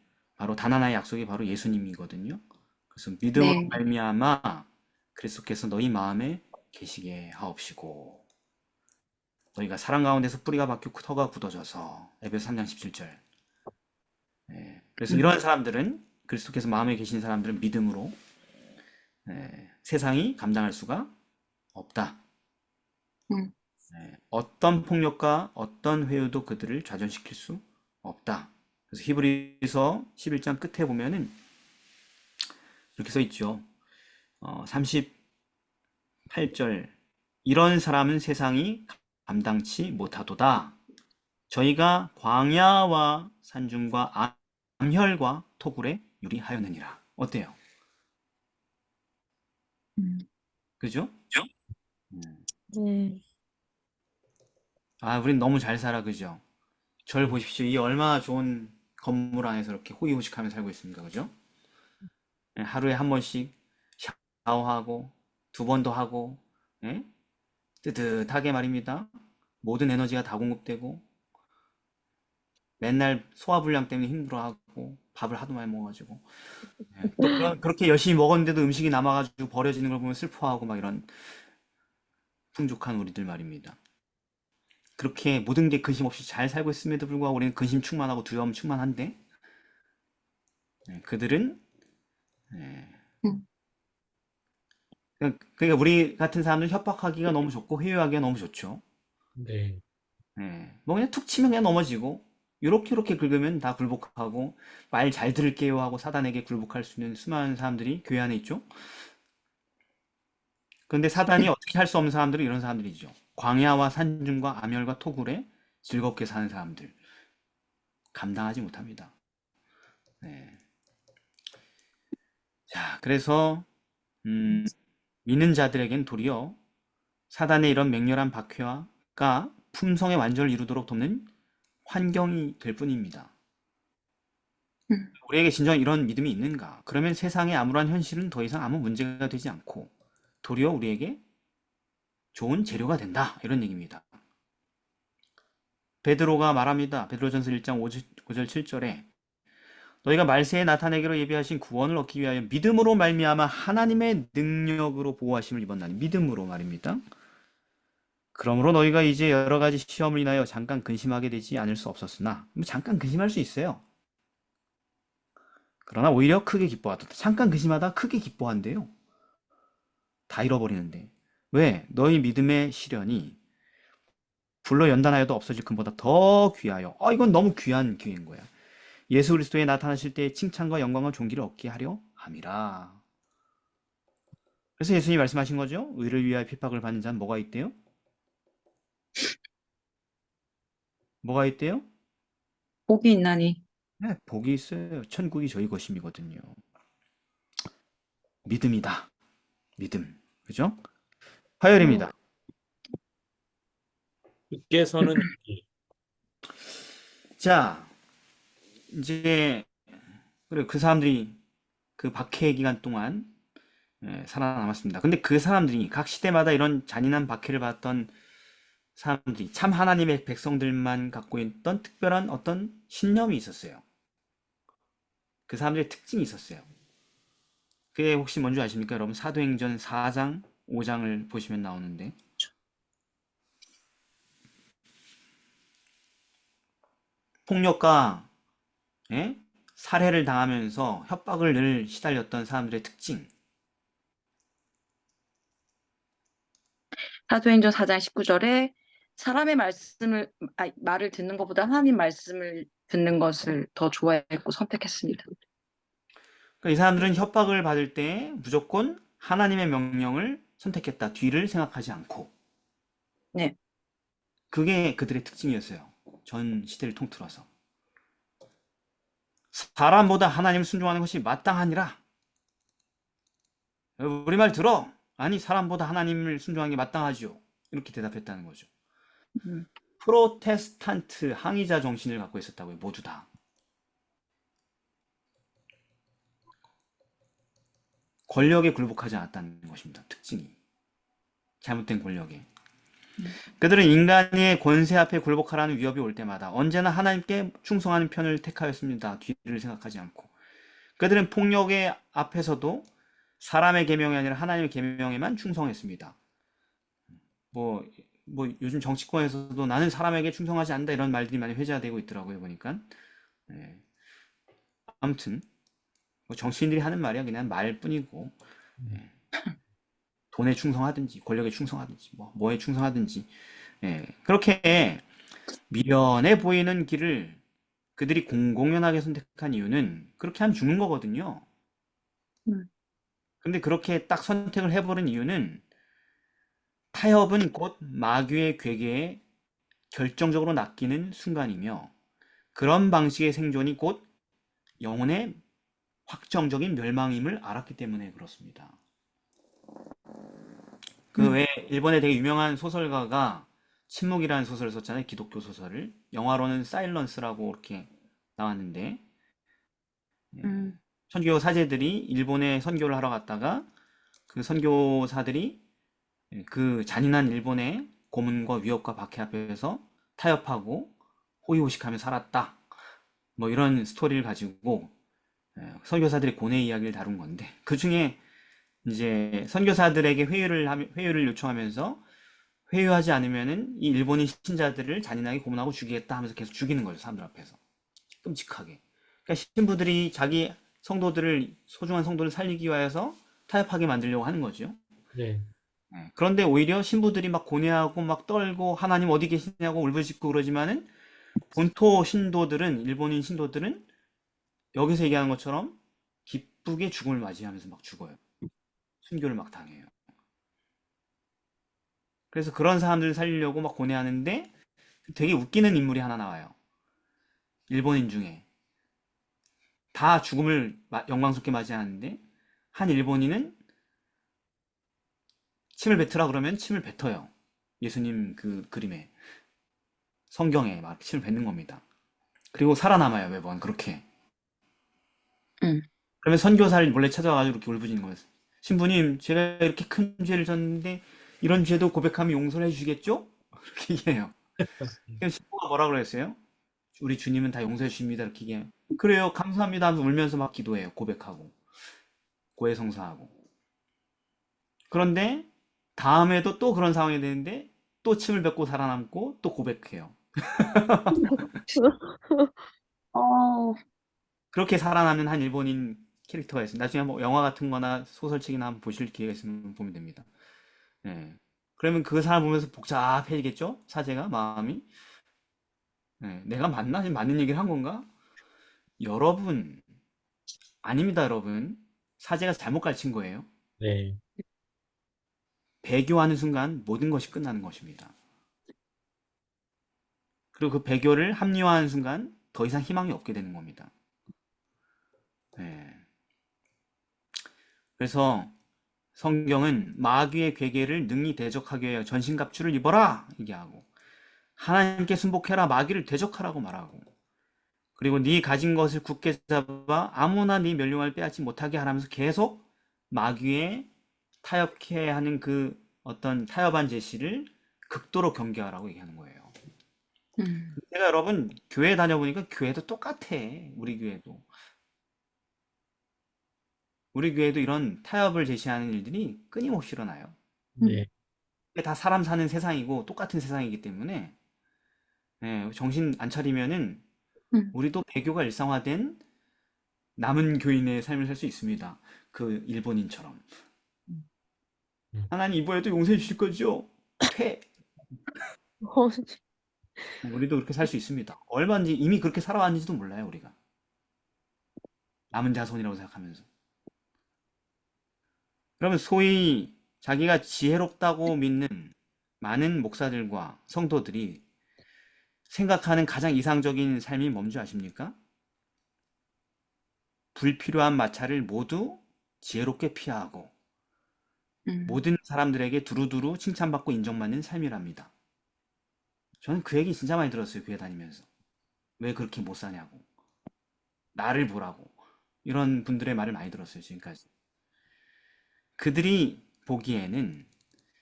단 하나의 약속이 바로 예수님이거든요. 그래서 믿음으로 네. 말미암아 그리스도께서 너희 마음에 계시게 하옵시고 너희가 사랑 가운데서 뿌리가 박히고 터가 굳어져서 에베소 3장 17절. 네, 그래서 이런 사람들은 그리스도께서 마음에 계신 사람들은 믿음으로 세상이 감당할 수가 없다. 어떤 폭력과 어떤 회유도 그들을 좌절시킬 수 없다. 그래서 히브리서 11장 끝에 보면은 이렇게 써 있죠. 38절. 이런 사람은 세상이 감당치 못하도다. 저희가 광야와 산중과 암혈과 토굴에 유리하였느니라. 어때요? 그죠? 네. 아, 우린 너무 잘 살아, 그죠? 절 보십시오. 이 얼마나 좋은 건물 안에서 이렇게 호의호식하며 살고 있습니까, 그죠? 예, 하루에 한 번씩 샤워하고, 2번도 하고, 예? 뜨뜻하게 말입니다. 모든 에너지가 다 공급되고, 맨날 소화불량 때문에 힘들어하고, 밥을 하도 많이 먹어가지고, 예, 또 그렇게 열심히 먹었는데도 음식이 남아가지고 버려지는 걸 보면 슬퍼하고, 막 이런 풍족한 우리들 말입니다. 그렇게 모든 게 근심 없이 잘 살고 있음에도 불구하고 우리는 근심 충만하고 두려움 충만한데 그들은 그러니까 우리 같은 사람들 협박하기가 너무 좋고 회유하기가 너무 좋죠. 네. 뭐 그냥 툭 치면 그냥 넘어지고 이렇게 긁으면 다 굴복하고 말 잘 들을게요 하고 사단에게 굴복할 수 있는 수많은 사람들이 교회 안에 있죠. 그런데 사단이 어떻게 할 수 없는 사람들은 이런 사람들이죠. 광야와 산중과 암혈과 토굴에 즐겁게 사는 사람들. 감당하지 못합니다. 네. 자, 그래서 믿는 자들에겐 도리어 사단의 이런 맹렬한 박해가 품성의 완전을 이루도록 돕는 환경이 될 뿐입니다. 우리에게 진정 이런 믿음이 있는가? 그러면 세상의 아무런 현실은 더 이상 아무 문제가 되지 않고 도리어 우리에게 좋은 재료가 된다. 이런 얘기입니다. 베드로가 말합니다. 베드로전서 1장 5절 7절에 너희가 말세에 나타내기로 예비하신 구원을 얻기 위하여 믿음으로 말미암아 하나님의 능력으로 보호하심을 입었나니 믿음으로 말입니다. 그러므로 너희가 이제 여러 가지 시험을 인하여 잠깐 근심하게 되지 않을 수 없었으나 잠깐 근심할 수 있어요. 그러나 오히려 크게 기뻐하다. 잠깐 근심하다 크게 기뻐한대요. 다 잃어버리는데. 왜? 너희 믿음의 시련이 불로 연단하여도 없어질 금보다 더 귀하여. 이건 너무 귀한 기회인 거야. 예수 그리스도에 나타나실 때의 칭찬과 영광과 존귀를 얻게 하려 함이라. 그래서 예수님이 말씀하신 거죠. 의를 위하여 핍박을 받는 자는 뭐가 있대요? 뭐가 있대요? 복이 있나니. 네, 복이 있어요. 천국이 저희 것임이거든요. 믿음이다. 믿음. 그죠? 화요일입니다. 굳게 서는 길. 자, 이제 그래 그 사람들이 그 박해 기간 동안 살아남았습니다. 근데 그 사람들이 각 시대마다 이런 잔인한 박해를 받았던 사람들이 참 하나님의 백성들만 갖고 있던 특별한 어떤 신념이 있었어요. 그 사람들의 특징이 있었어요. 그게 혹시 뭔지 아십니까? 여러분 사도행전 4장, 5장을 보시면 나오는데 폭력과 살해를 당하면서 협박을 늘 시달렸던 사람들의 특징. 사도행전 4장 19절에 사람의 말을 듣는 것보다 하나님 말씀을 듣는 것을 더 좋아했고 선택했습니다. 그러니까 이 사람들은 협박을 받을 때 무조건 하나님의 명령을 선택했다. 뒤를 생각하지 않고. 네. 그게 그들의 특징이었어요. 전 시대를 통틀어서. 사람보다 하나님을 순종하는 것이 마땅하니라. 우리 말 들어. 아니 사람보다 하나님을 순종하는 게 마땅하죠. 이렇게 대답했다는 거죠. 음. 프로테스탄트 항의자 정신을 갖고 있었다고요. 모두 다. 권력에 굴복하지 않았다는 것입니다. 특징이. 잘못된 권력에. 그들은 인간의 권세 앞에 굴복하라는 위협이 올 때마다 언제나 하나님께 충성하는 편을 택하였습니다. 뒤를 생각하지 않고. 그들은 폭력의 앞에서도 사람의 계명이 아니라 하나님의 계명에만 충성했습니다. 뭐 요즘 정치권에서도 나는 사람에게 충성하지 않는다 이런 말들이 많이 회자되고 있더라고요. 보니까. 아무튼 뭐 정치인들이 하는 말이야 그냥 말뿐이고 돈에 충성하든지 권력에 충성하든지 뭐에 충성하든지 그렇게 미련해 보이는 길을 그들이 공공연하게 선택한 이유는 그렇게 하면 죽는 거거든요. 근데 그렇게 딱 선택을 해버린 이유는 타협은 곧 마귀의 괴계에 결정적으로 낚이는 순간이며 그런 방식의 생존이 곧 영혼의 확정적인 멸망임을 알았기 때문에 그렇습니다. 그 왜 일본의 되게 유명한 소설가가 침묵이라는 소설을 썼잖아요. 기독교 소설을. 영화로는 사일런스라고 이렇게 나왔는데 선교 사제들이 일본에 선교를 하러 갔다가 그 선교사들이 그 잔인한 일본의 고문과 위협과 박해 앞에서 타협하고 호의호식하며 살았다. 뭐 이런 스토리를 가지고 선교사들의 고뇌 이야기를 다룬 건데 그 중에 이제 선교사들에게 회유를 요청하면서 회유하지 않으면은 이 일본인 신자들을 잔인하게 고문하고 죽이겠다 하면서 계속 죽이는 거죠. 사람들 앞에서. 끔찍하게. 그러니까 신부들이 자기 소중한 성도를 살리기 위해서 타협하게 만들려고 하는 거죠. 네. 그런데 오히려 신부들이 막 고뇌하고 막 떨고 하나님 어디 계시냐고 울부짖고 그러지만은 본토 신도들은 일본인 신도들은 여기서 얘기하는 것처럼 기쁘게 죽음을 맞이하면서 막 죽어요. 순교를 막 당해요. 그래서 그런 사람들을 살리려고 막 고뇌하는데 되게 웃기는 인물이 하나 나와요. 일본인 중에. 다 죽음을 영광스럽게 맞이하는데 한 일본인은 침을 뱉으라 그러면 침을 뱉어요. 예수님 그 그림에. 성경에 막 침을 뱉는 겁니다. 그리고 살아남아요. 매번 그렇게. 그러면 선교사를 몰래 찾아와가지고 이렇게 울부짖는 거예요. 신부님, 제가 이렇게 큰 죄를 졌는데 이런 죄도 고백하면 용서를 해주시겠죠? 그렇게 얘기해요. 그럼 신부가 뭐라 그랬어요? 우리 주님은 다 용서해 주십니다. 이렇게 얘기해요. 그래요, 감사합니다 하면서 울면서 막 기도해요. 고백하고 고해성사하고. 그런데 다음에도 또 그런 상황이 되는데 또 침을 뱉고 살아남고 또 고백해요. 어, 그렇게 살아남는 한 일본인 캐릭터가 있습니다. 나중에 한번 영화 같은 거나 소설책이나 한번 보실 기회가 있으면 보면 됩니다. 예. 그러면 그 사람 보면서 복잡해지겠죠? 사제가 마음이. 예. 내가 맞나? 지금 맞는 얘기를 한 건가? 여러분, 아닙니다, 여러분. 사제가 잘못 가르친 거예요. 네. 배교하는 순간 모든 것이 끝나는 것입니다. 그리고 그 배교를 합리화하는 순간 더 이상 희망이 없게 되는 겁니다. 예. 그래서 성경은 마귀의 괴계를 능히 대적하기 위하여 전신갑주를 입어라 얘기하고, 하나님께 순복해라, 마귀를 대적하라고 말하고, 그리고 네 가진 것을 굳게 잡아 아무나 네 멸류관을 빼앗지 못하게 하라면서 계속 마귀의 타협해 하는 그 어떤 타협한 제시를 극도로 경계하라고 얘기하는 거예요. 제가 여러분 교회 다녀보니까 교회도 똑같아. 우리 교회도. 우리 교회도 이런 타협을 제시하는 일들이 끊임없이 일어나요. 네. 이게 다 사람 사는 세상이고 똑같은 세상이기 때문에, 예, 정신 안 차리면은 우리도 배교가 일상화된 남은 교인의 삶을 살 수 있습니다. 그 일본인처럼. 하나님 이번에도 용서해 주실 거죠? 퇴! 어, 우리도 그렇게 살 수 있습니다. 얼마인지 이미 그렇게 살아왔는지도 몰라요, 우리가. 남은 자손이라고 생각하면서. 그러면 소위 자기가 지혜롭다고 믿는 많은 목사들과 성도들이 생각하는 가장 이상적인 삶이 뭔지 아십니까? 불필요한 마찰을 모두 지혜롭게 피하고 모든 사람들에게 두루두루 칭찬받고 인정받는 삶이랍니다. 저는 그 얘기 진짜 많이 들었어요, 교회 다니면서. 왜 그렇게 못 사냐고. 나를 보라고. 이런 분들의 말을 많이 들었어요, 지금까지. 그들이 보기에는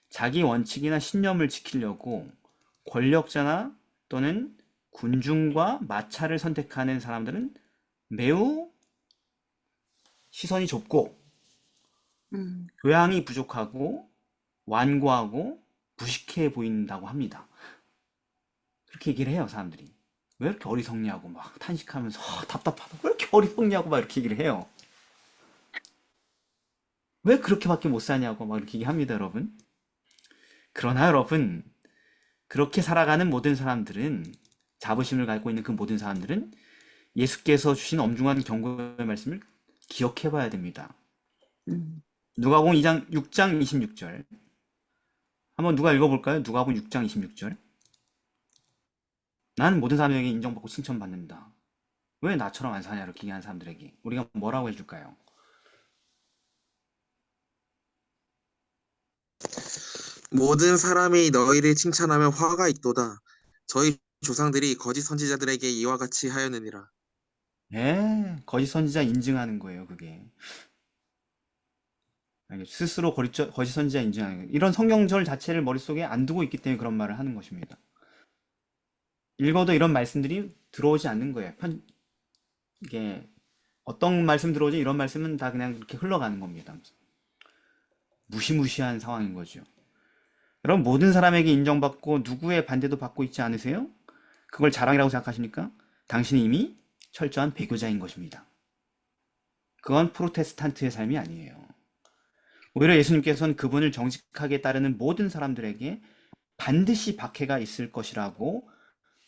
자기 원칙이나 신념을 지키려고 권력자나 또는 군중과 마찰을 선택하는 사람들은 매우 시선이 좁고 교양이 부족하고 완고하고 무식해 보인다고 합니다. 그렇게 얘기를 해요, 사람들이. 왜 이렇게 어리석냐고 막 탄식하면서 답답하다. 왜 이렇게 어리석냐고 막 이렇게 얘기를 해요. 왜 그렇게밖에 못 사냐고 막 이렇게 얘기합니다, 여러분. 그러나 여러분, 그렇게 살아가는 모든 사람들은, 자부심을 갖고 있는 그 모든 사람들은 예수께서 주신 엄중한 경고의 말씀을 기억해 봐야 됩니다. 누가복음 2장 6장 26절. 한번 누가 읽어볼까요? 누가복음 6장 26절. 나는 모든 사람에게 인정받고 칭찬받는다. 왜 나처럼 안 사냐 이렇게 얘기하는 사람들에게 우리가 뭐라고 해줄까요? 모든 사람이 너희를 칭찬하면 화가 있도다. 저희 조상들이 거짓 선지자들에게 이와 같이 하였느니라. 예, 거짓 선지자 인증하는 거예요, 그게. 스스로 거짓 선지자 인증하는 거예요. 이런 성경절 자체를 머릿속에 안 두고 있기 때문에 그런 말을 하는 것입니다. 읽어도 이런 말씀들이 들어오지 않는 거예요. 이게 어떤 말씀 들어오지 이런 말씀은 다 그냥 그렇게 흘러가는 겁니다. 무시무시한 상황인 거죠. 여러분, 모든 사람에게 인정받고 누구의 반대도 받고 있지 않으세요? 그걸 자랑이라고 생각하십니까? 당신이 이미 철저한 배교자인 것입니다. 그건 프로테스탄트의 삶이 아니에요. 오히려 예수님께서는 그분을 정직하게 따르는 모든 사람들에게 반드시 박해가 있을 것이라고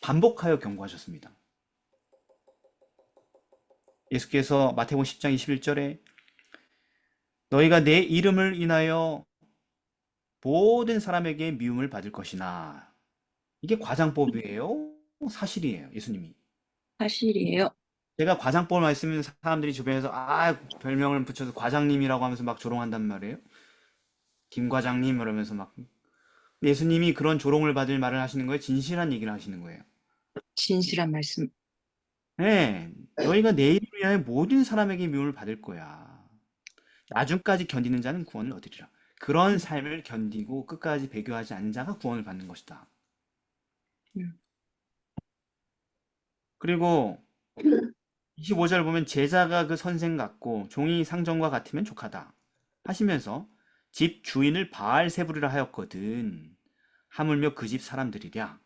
반복하여 경고하셨습니다. 예수께서 마태복음 10장 21절에 너희가 내 이름을 인하여 모든 사람에게 미움을 받을 것이나, 이게 과장법이에요? 사실이에요, 예수님이. 사실이에요. 제가 과장법을 말씀하면 사람들이 주변에서 별명을 붙여서 과장님이라고 하면서 막 조롱한단 말이에요. 김 과장님 이러면서 막. 예수님이 그런 조롱을 받을 말을 하시는 거예요? 진실한 얘기를 하시는 거예요? 진실한 말씀. 네, 너희가 내 이름을 위하여 모든 사람에게 미움을 받을 거야. 나중까지 견디는 자는 구원을 얻으리라. 그런 삶을 견디고 끝까지 배교하지 않는 자가 구원을 받는 것이다. 음. 그리고 25절 보면 제자가 그 선생 같고 종이 상전과 같으면 족하다 하시면서 집 주인을 바알세불이라 하였거든. 하물며 그 집 사람들이랴.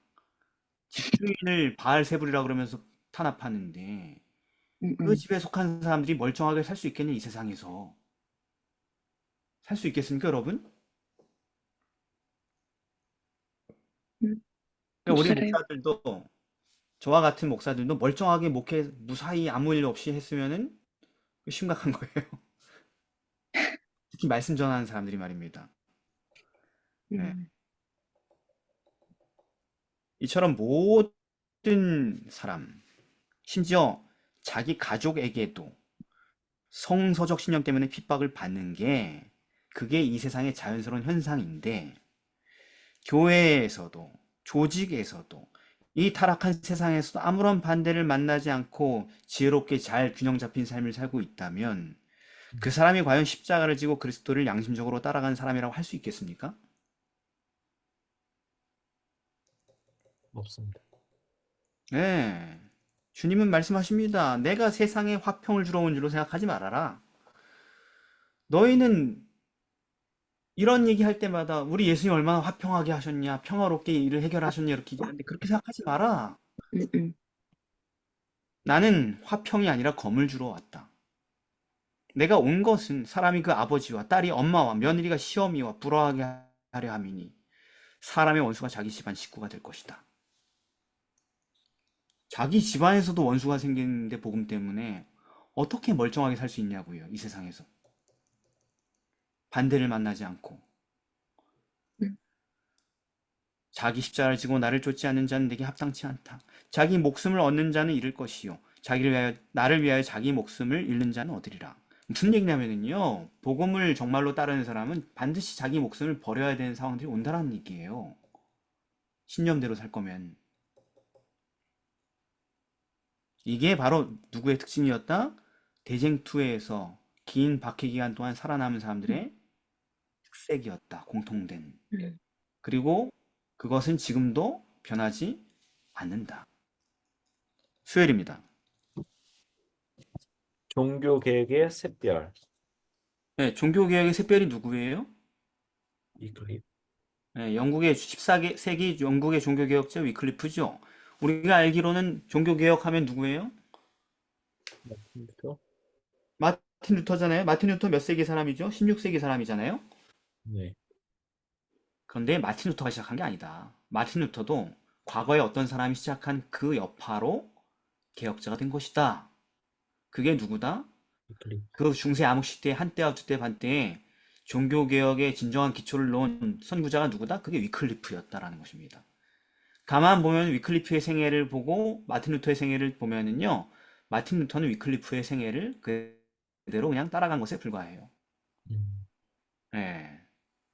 집 주인을 바알세불이라 그러면서 탄압하는데 그 집에 속한 사람들이 멀쩡하게 살 수 있겠냐, 이 세상에서. 살 수 있겠습니까, 여러분? 그러니까 우리 글쎄요. 목사들도, 저와 같은 목사들도 멀쩡하게 목회 무사히 아무 일 없이 했으면은 심각한 거예요. 특히 말씀 전하는 사람들이 말입니다. 네. 이처럼 모든 사람, 심지어 자기 가족에게도 성서적 신념 때문에 핍박을 받는 게 그게 이 세상의 자연스러운 현상인데, 교회에서도 조직에서도 이 타락한 세상에서도 아무런 반대를 만나지 않고 지혜롭게 잘 균형 잡힌 삶을 살고 있다면 그 사람이 과연 십자가를 지고 그리스도를 양심적으로 따라가는 사람이라고 할 수 있겠습니까? 없습니다. 네. 주님은 말씀하십니다. 내가 세상에 화평을 주러 온 줄로 생각하지 말아라. 너희는 이런 얘기 할 때마다 우리 예수님 얼마나 화평하게 하셨냐, 평화롭게 일을 해결하셨냐 이렇게 얘기하는데 그렇게 생각하지 마라. 나는 화평이 아니라 검을 주러 왔다. 내가 온 것은 사람이 그 아버지와 딸이 엄마와 며느리가 시어미와 불화하게 하려 함이니 사람의 원수가 자기 집안 식구가 될 것이다. 자기 집안에서도 원수가 생기는데 복음 때문에 어떻게 멀쩡하게 살 수 있냐고요, 이 세상에서. 반대를 만나지 않고. 자기 십자가를 지고 나를 쫓지 않는 자는 내게 합당치 않다. 자기 목숨을 얻는 자는 잃을 것이요 나를 위하여 자기 목숨을 잃는 자는 얻으리라. 무슨 얘기냐면요, 복음을 정말로 따르는 사람은 반드시 자기 목숨을 버려야 되는 상황들이 온다라는 얘기예요. 신념대로 살 거면. 이게 바로 누구의 특징이었다? 대쟁투에서 긴 박해 기간 동안 살아남은 사람들의 특색이었다. 공통된. 그리고 그것은 지금도 변하지 않는다. 수요일입니다. 종교개혁의 샛별. 네, 종교개혁의 샛별이 누구예요? 위클립. 네, 영국의 14세기 영국의 종교개혁자 위클리프죠. 우리가 알기로는 종교개혁하면 누구예요? 마틴 루터. 마틴 루터잖아요. 마틴 루터 몇 세기 사람이죠? 16세기 사람이잖아요. 네. 그런데 마틴 루터가 시작한 게 아니다. 마틴 루터도 과거에 어떤 사람이 시작한 그 여파로 개혁자가 된 것이다. 그게 누구다? 위클립. 그 중세 암흑 시대의 한때와 두때 반때에 종교개혁의 진정한 기초를 놓은 선구자가 누구다? 그게 위클리프였다라는 것입니다. 가만 보면 위클리프의 생애를 보고 마틴 루터의 생애를 보면은요, 마틴 루터는 위클리프의 생애를 그대로 그냥 따라간 것에 불과해요. 음. 예,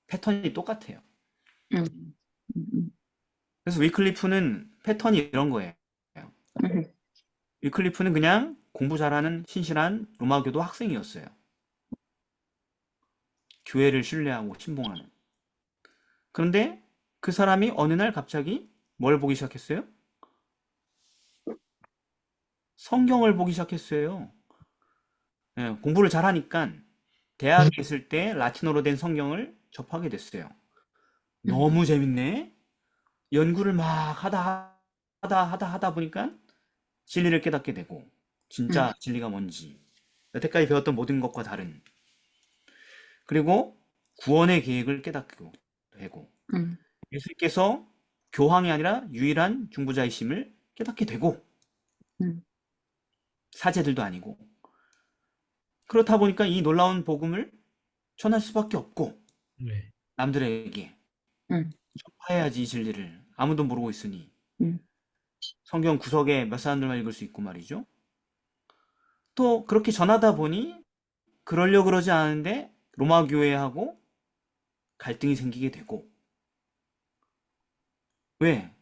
패턴이 똑같아요. 음. 음. 그래서 위클리프는 패턴이 이런 거예요. 위클리프는 그냥 공부 잘하는 신실한 로마교도 학생이었어요. 교회를 신뢰하고 신봉하는. 그런데 그 사람이 어느 날 갑자기 뭘 보기 시작했어요? 성경을 보기 시작했어요. 예, 공부를 잘하니까 대학에 있을 때 라틴어로 된 성경을 접하게 됐어요. 너무 재밌네. 연구를 막 하다 보니까 진리를 깨닫게 되고, 진짜 진리가 뭔지, 여태까지 배웠던 모든 것과 다른, 그리고 구원의 계획을 깨닫게 되고, 예수님께서 교황이 아니라 유일한 중보자이심을 깨닫게 되고, 사제들도 아니고, 그렇다 보니까 이 놀라운 복음을 전할 수밖에 없고, 네. 남들에게 전파해야지 이 진리를. 아무도 모르고 있으니. 성경 구석에 몇 사람들만 읽을 수 있고 말이죠. 또 그렇게 전하다 보니 그러려고 그러지 않은데 로마 교회하고 갈등이 생기게 되고. 왜?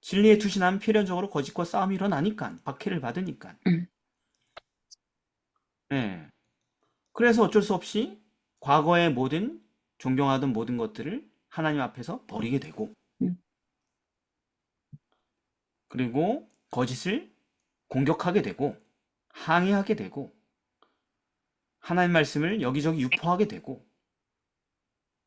진리에 투신하면 필연적으로 거짓과 싸움이 일어나니까, 박해를 받으니까. 네. 그래서 어쩔 수 없이 과거의 모든 존경하던 모든 것들을 하나님 앞에서 버리게 되고, 음. 그리고 거짓을 공격하게 되고, 항의하게 되고, 하나님 말씀을 여기저기 유포하게 되고,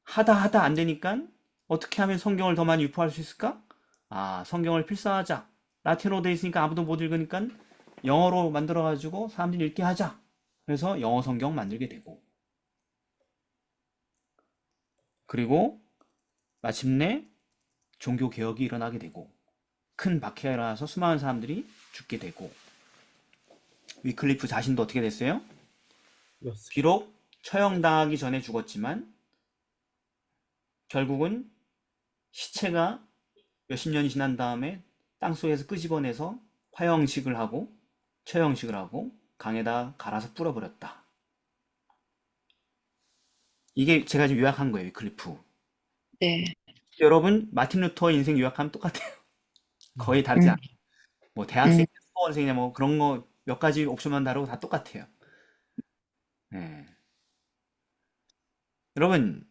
하다 안 되니까 어떻게 하면 성경을 더 많이 유포할 수 있을까? 아, 성경을 필사하자. 라틴어로 돼 있으니까 아무도 못 읽으니까 영어로 만들어가지고 사람들이 읽게 하자. 그래서 영어 성경 만들게 되고, 그리고 마침내 종교 개혁이 일어나게 되고, 큰 박해가 일어나서 수많은 사람들이 죽게 되고, 위클리프 자신도 어떻게 됐어요? 비록 처형당하기 전에 죽었지만 결국은 시체가 몇십 년이 지난 다음에 땅속에서 끄집어내서 화형식을 하고 처형식을 하고 강에다 갈아서 뿌려버렸다. 이게 제가 지금 요약한 거예요, 위클리프. 네. 여러분, 마틴 루터 인생 요약하면 똑같아요. 거의 다르지 음. 않아요. 뭐 대학생, 음. 수험생이냐 뭐 그런 거 몇 가지 옵션만 다르고 다 똑같아요. 네. 여러분,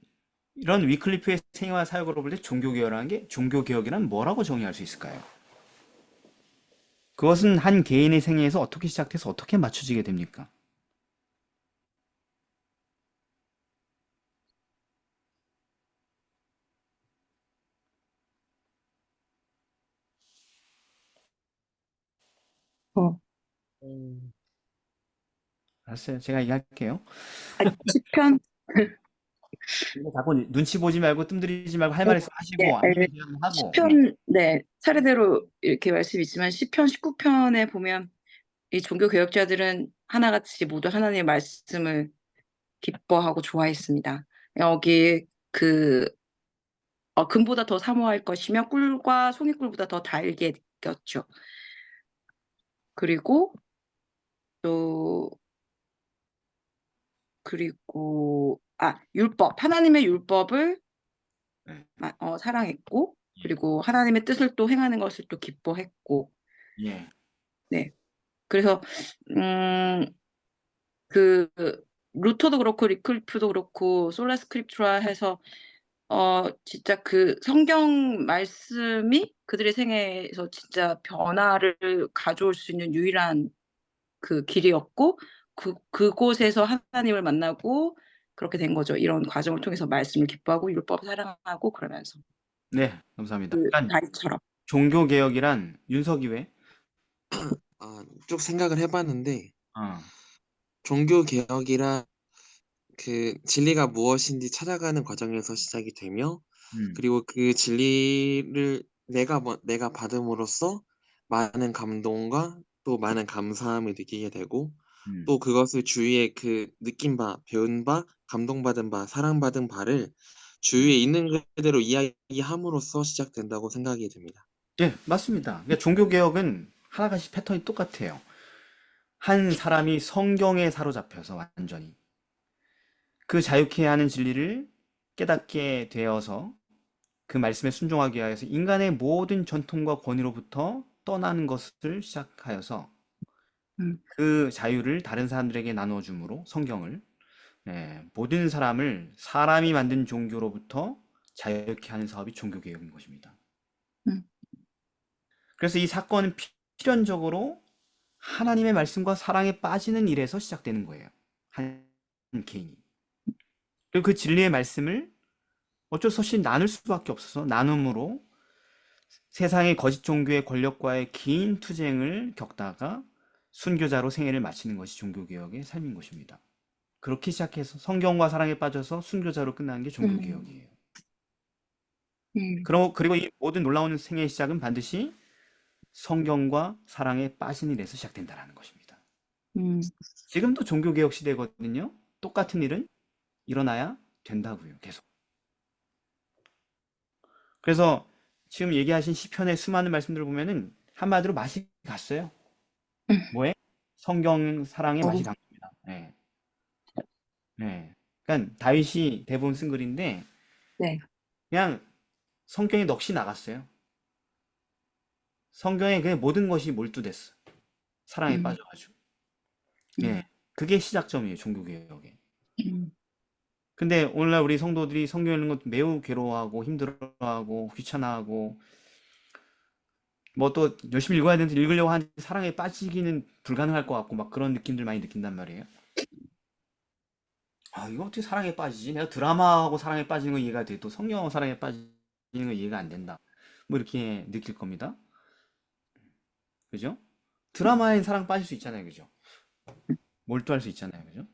이런 위클리프의 생애와 사역으로 볼 때 종교개혁이라는 게 종교개혁이란 뭐라고 정의할 수 있을까요? 그것은 한 개인의 생애에서 어떻게 시작돼서 어떻게 맞춰지게 됩니까? 어. 알았어요. 제가 얘기할게요. 시편, 근데 자꾸 눈치 보지 말고 뜸들이지 말고 할 네, 말 있으면 하시고 안 되면 그냥 하고. 시편, 네, 차례대로 이렇게 말씀이 있지만 시편 19편에 보면 이 종교 개혁자들은 하나같이 모두 하나님의 말씀을 기뻐하고 좋아했습니다. 여기 금보다 더 사모할 것이며 꿀과 송이꿀보다 더 달게 느꼈죠. 그리고 또 율법, 하나님의 율법을 네. 사랑했고, 그리고 하나님의 뜻을 또 행하는 것을 또 기뻐했고, 예. 네. 그래서 그 루터도 그렇고 리클프도 그렇고 솔라 스크립투라 해서 진짜 그 성경 말씀이 그들의 생애에서 진짜 변화를 가져올 수 있는 유일한 그 길이었고, 그곳에서 하나님을 만나고 그렇게 된 거죠. 이런 과정을 통해서 말씀을 기뻐하고 율법을 사랑하고 그러면서 네, 감사합니다. 그 그러니까 다윗처럼. 종교개혁이란 윤석이 왜? 쭉 생각을 해봤는데 어, 종교 개혁이란 그 진리가 무엇인지 찾아가는 과정에서 시작이 되며 음, 그리고 그 진리를 내가 받음으로써 많은 감동과 또 많은 감사함을 느끼게 되고 음, 또 그것을 주위에 그 느낀 바, 배운 바, 감동받은 바, 사랑받은 바를 주위에 있는 그대로 이야기함으로써 시작된다고 생각이 됩니다. 예, 맞습니다. 그러니까 종교개혁은 하나같이 패턴이 똑같아요. 한 사람이 성경에 사로잡혀서 완전히 그 자유케 하는 진리를 깨닫게 되어서 그 말씀에 순종하기 위하여서 인간의 모든 전통과 권위로부터 떠나는 것을 시작하여서 음. 그 자유를 다른 사람들에게 나눠줌으로 성경을 모든 사람을 사람이 만든 종교로부터 자유케 하는 사업이 종교개혁인 것입니다. 음. 그래서 이 사건은 필연적으로 하나님의 말씀과 사랑에 빠지는 일에서 시작되는 거예요. 한 개인이. 그리고 그 진리의 말씀을 어쩔 수 없이 나눌 수밖에 없어서 나눔으로 세상의 거짓 종교의 권력과의 긴 투쟁을 겪다가 순교자로 생애를 마치는 것이 종교개혁의 삶인 것입니다. 그렇게 시작해서 성경과 사랑에 빠져서 순교자로 끝나는 게 종교개혁이에요. 그리고 이 모든 놀라운 생애의 시작은 반드시 성경과 사랑에 빠진 일에서 시작된다는 것입니다. 지금도 종교개혁 시대거든요. 똑같은 일은 일어나야 된다고요. 계속. 그래서 지금 얘기하신 시편의 수많은 말씀들을 보면은 한마디로 맛이 갔어요. 뭐에? 성경 사랑에 맛이 간 겁니다. 네. 네. 그러니까 다윗이 대부분 쓴 글인데 네. 그냥 성경에 넋이 나갔어요. 성경에 그냥 모든 것이 몰두됐어. 사랑에 빠져가지고. 예. 그게 시작점이에요, 종교개혁의. 근데 오늘날 우리 성도들이 성경 읽는 것 매우 괴로워하고 힘들어하고 귀찮아하고 뭐 또 열심히 읽어야 되는데 읽으려고 하는데 사랑에 빠지기는 불가능할 것 같고 막 그런 느낌들 많이 느낀단 말이에요. 아, 이거 어떻게 사랑에 빠지지? 내가 드라마하고 사랑에 빠지는 건 이해가 돼도 성경하고 사랑에 빠지는 건 이해가 안 된다. 뭐 이렇게 느낄 겁니다. 그죠? 드라마엔 사랑 빠질 수 있잖아요. 그죠? 몰두할 수 있잖아요. 그죠?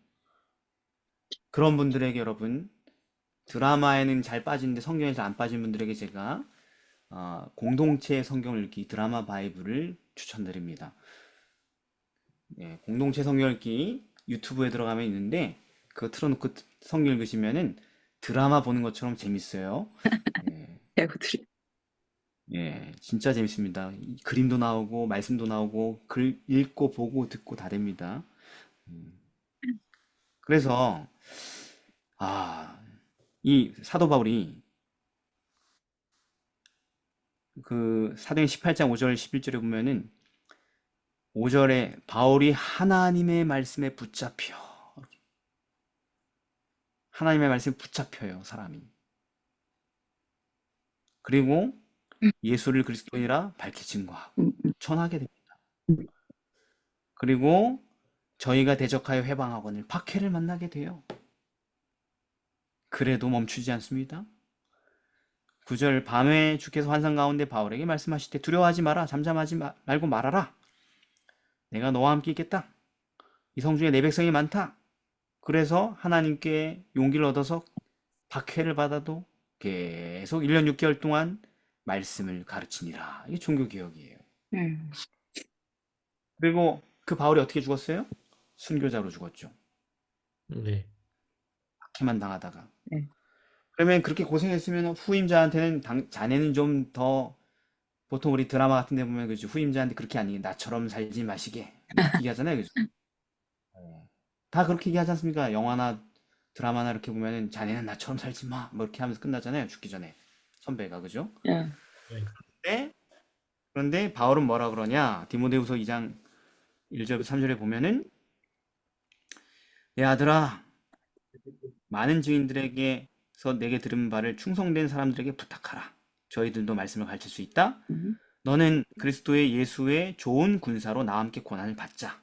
그런 분들에게 여러분, 드라마에는 잘 빠지는데 성경에서 안 빠진 분들에게 제가 공동체 성경 읽기 드라마 바이블을 추천드립니다. 예, 공동체 성경 읽기 유튜브에 들어가면 있는데 그거 틀어놓고 성경 읽으시면은 드라마 보는 것처럼 재밌어요. 예, 배우들이. 예, 진짜 재밌습니다. 그림도 나오고 말씀도 나오고 글 읽고 보고 듣고 다 됩니다. 음, 그래서 이 사도 바울이 그 사도행 18장 5절 11절에 보면은 5절에 바울이 하나님의 말씀에 붙잡혀 하나님의 말씀에 붙잡혀요, 사람이. 그리고 예수를 그리스도이라 밝히 증거하고 전하게 됩니다. 그리고 저희가 대적하여 해방하거늘 박해를 만나게 돼요. 그래도 멈추지 않습니다. 9절 밤에 주께서 환상 가운데 바울에게 말씀하시되 두려워하지 마라 잠잠하지 말고 말하라. 내가 너와 함께 있겠다. 이 성 중에 내 백성이 많다. 그래서 하나님께 용기를 얻어서 박해를 받아도 계속 1년 6개월 동안 말씀을 가르치니라. 이게 종교개혁이에요. 그리고 그 바울이 어떻게 죽었어요? 순교자로 죽었죠. 네. 박해만 당하다가. 네. 그러면 그렇게 고생했으면 후임자한테는 자네는 좀 더 보통 우리 드라마 같은 데 보면 그죠 후임자한테 그렇게 아니 나처럼 살지 마시게 이렇게 얘기하잖아요. 그죠? 다 그렇게 얘기하지 않습니까? 영화나 드라마나 이렇게 보면은 자네는 나처럼 살지 마. 뭐 이렇게 하면서 끝나잖아요. 죽기 전에. 선배가 그죠? 예. 그런데 바울은 뭐라 그러냐? 디모데후서 2장 1절부터 3절에 보면은 내 아들아 많은 증인들에게서 내게 들은 바를 충성된 사람들에게 부탁하라. 저희들도 말씀을 가르칠 수 있다. 너는 그리스도의 예수의 좋은 군사로 나와 함께 고난을 받자.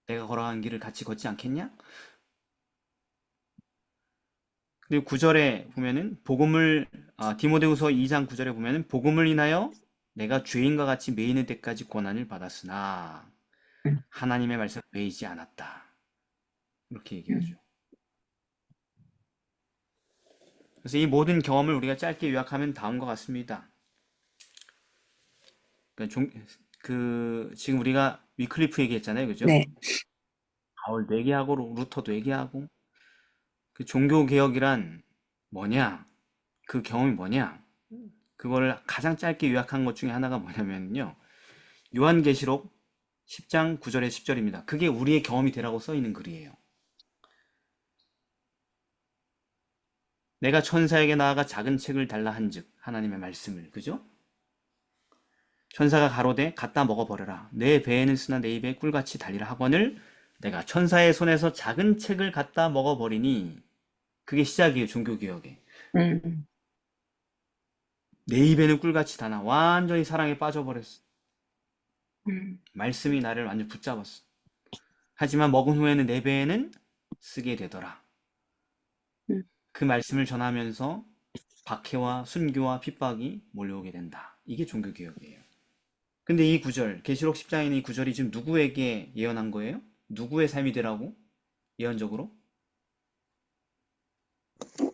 내가 걸어간 길을 같이 걷지 않겠냐? 그리고 9절에 보면은 디모데후서 2장 9절에 보면은 복음을 인하여 내가 죄인과 같이 매이는 때까지 고난을 받았으나 하나님의 말씀을 매이지 않았다. 이렇게 얘기하죠. 그래서 이 모든 경험을 우리가 짧게 요약하면 다음과 같습니다. 그러니까 지금 우리가 위클리프 얘기했잖아요, 그죠? 네. 바울 얘기하고 루터도 얘기하고 그 종교 개혁이란 뭐냐? 그 경험이 뭐냐? 그걸 가장 짧게 요약한 것 중에 하나가 뭐냐면요. 요한계시록 10장 9절에 10절입니다. 그게 우리의 경험이 되라고 써 있는 글이에요. 내가 천사에게 나아가 작은 책을 달라 한즉 하나님의 말씀을 그죠? 천사가 가로되 갖다 먹어버려라. 내 배에는 쓰나 내 입에 꿀같이 달리라 하거늘 내가 천사의 손에서 작은 책을 갖다 먹어버리니 그게 시작이에요. 종교개혁의. 내 입에는 꿀같이 다나 완전히 사랑에 빠져버렸어. 말씀이 나를 완전 붙잡았어. 하지만 먹은 후에는 내 배에는 쓰게 되더라. 그 말씀을 전하면서 박해와 순교와 핍박이 몰려오게 된다. 이게 종교개혁이에요. 근데 이 구절, 계시록 10장에 있는 이 구절이 지금 누구에게 예언한 거예요? 누구의 삶이 되라고? 예언적으로?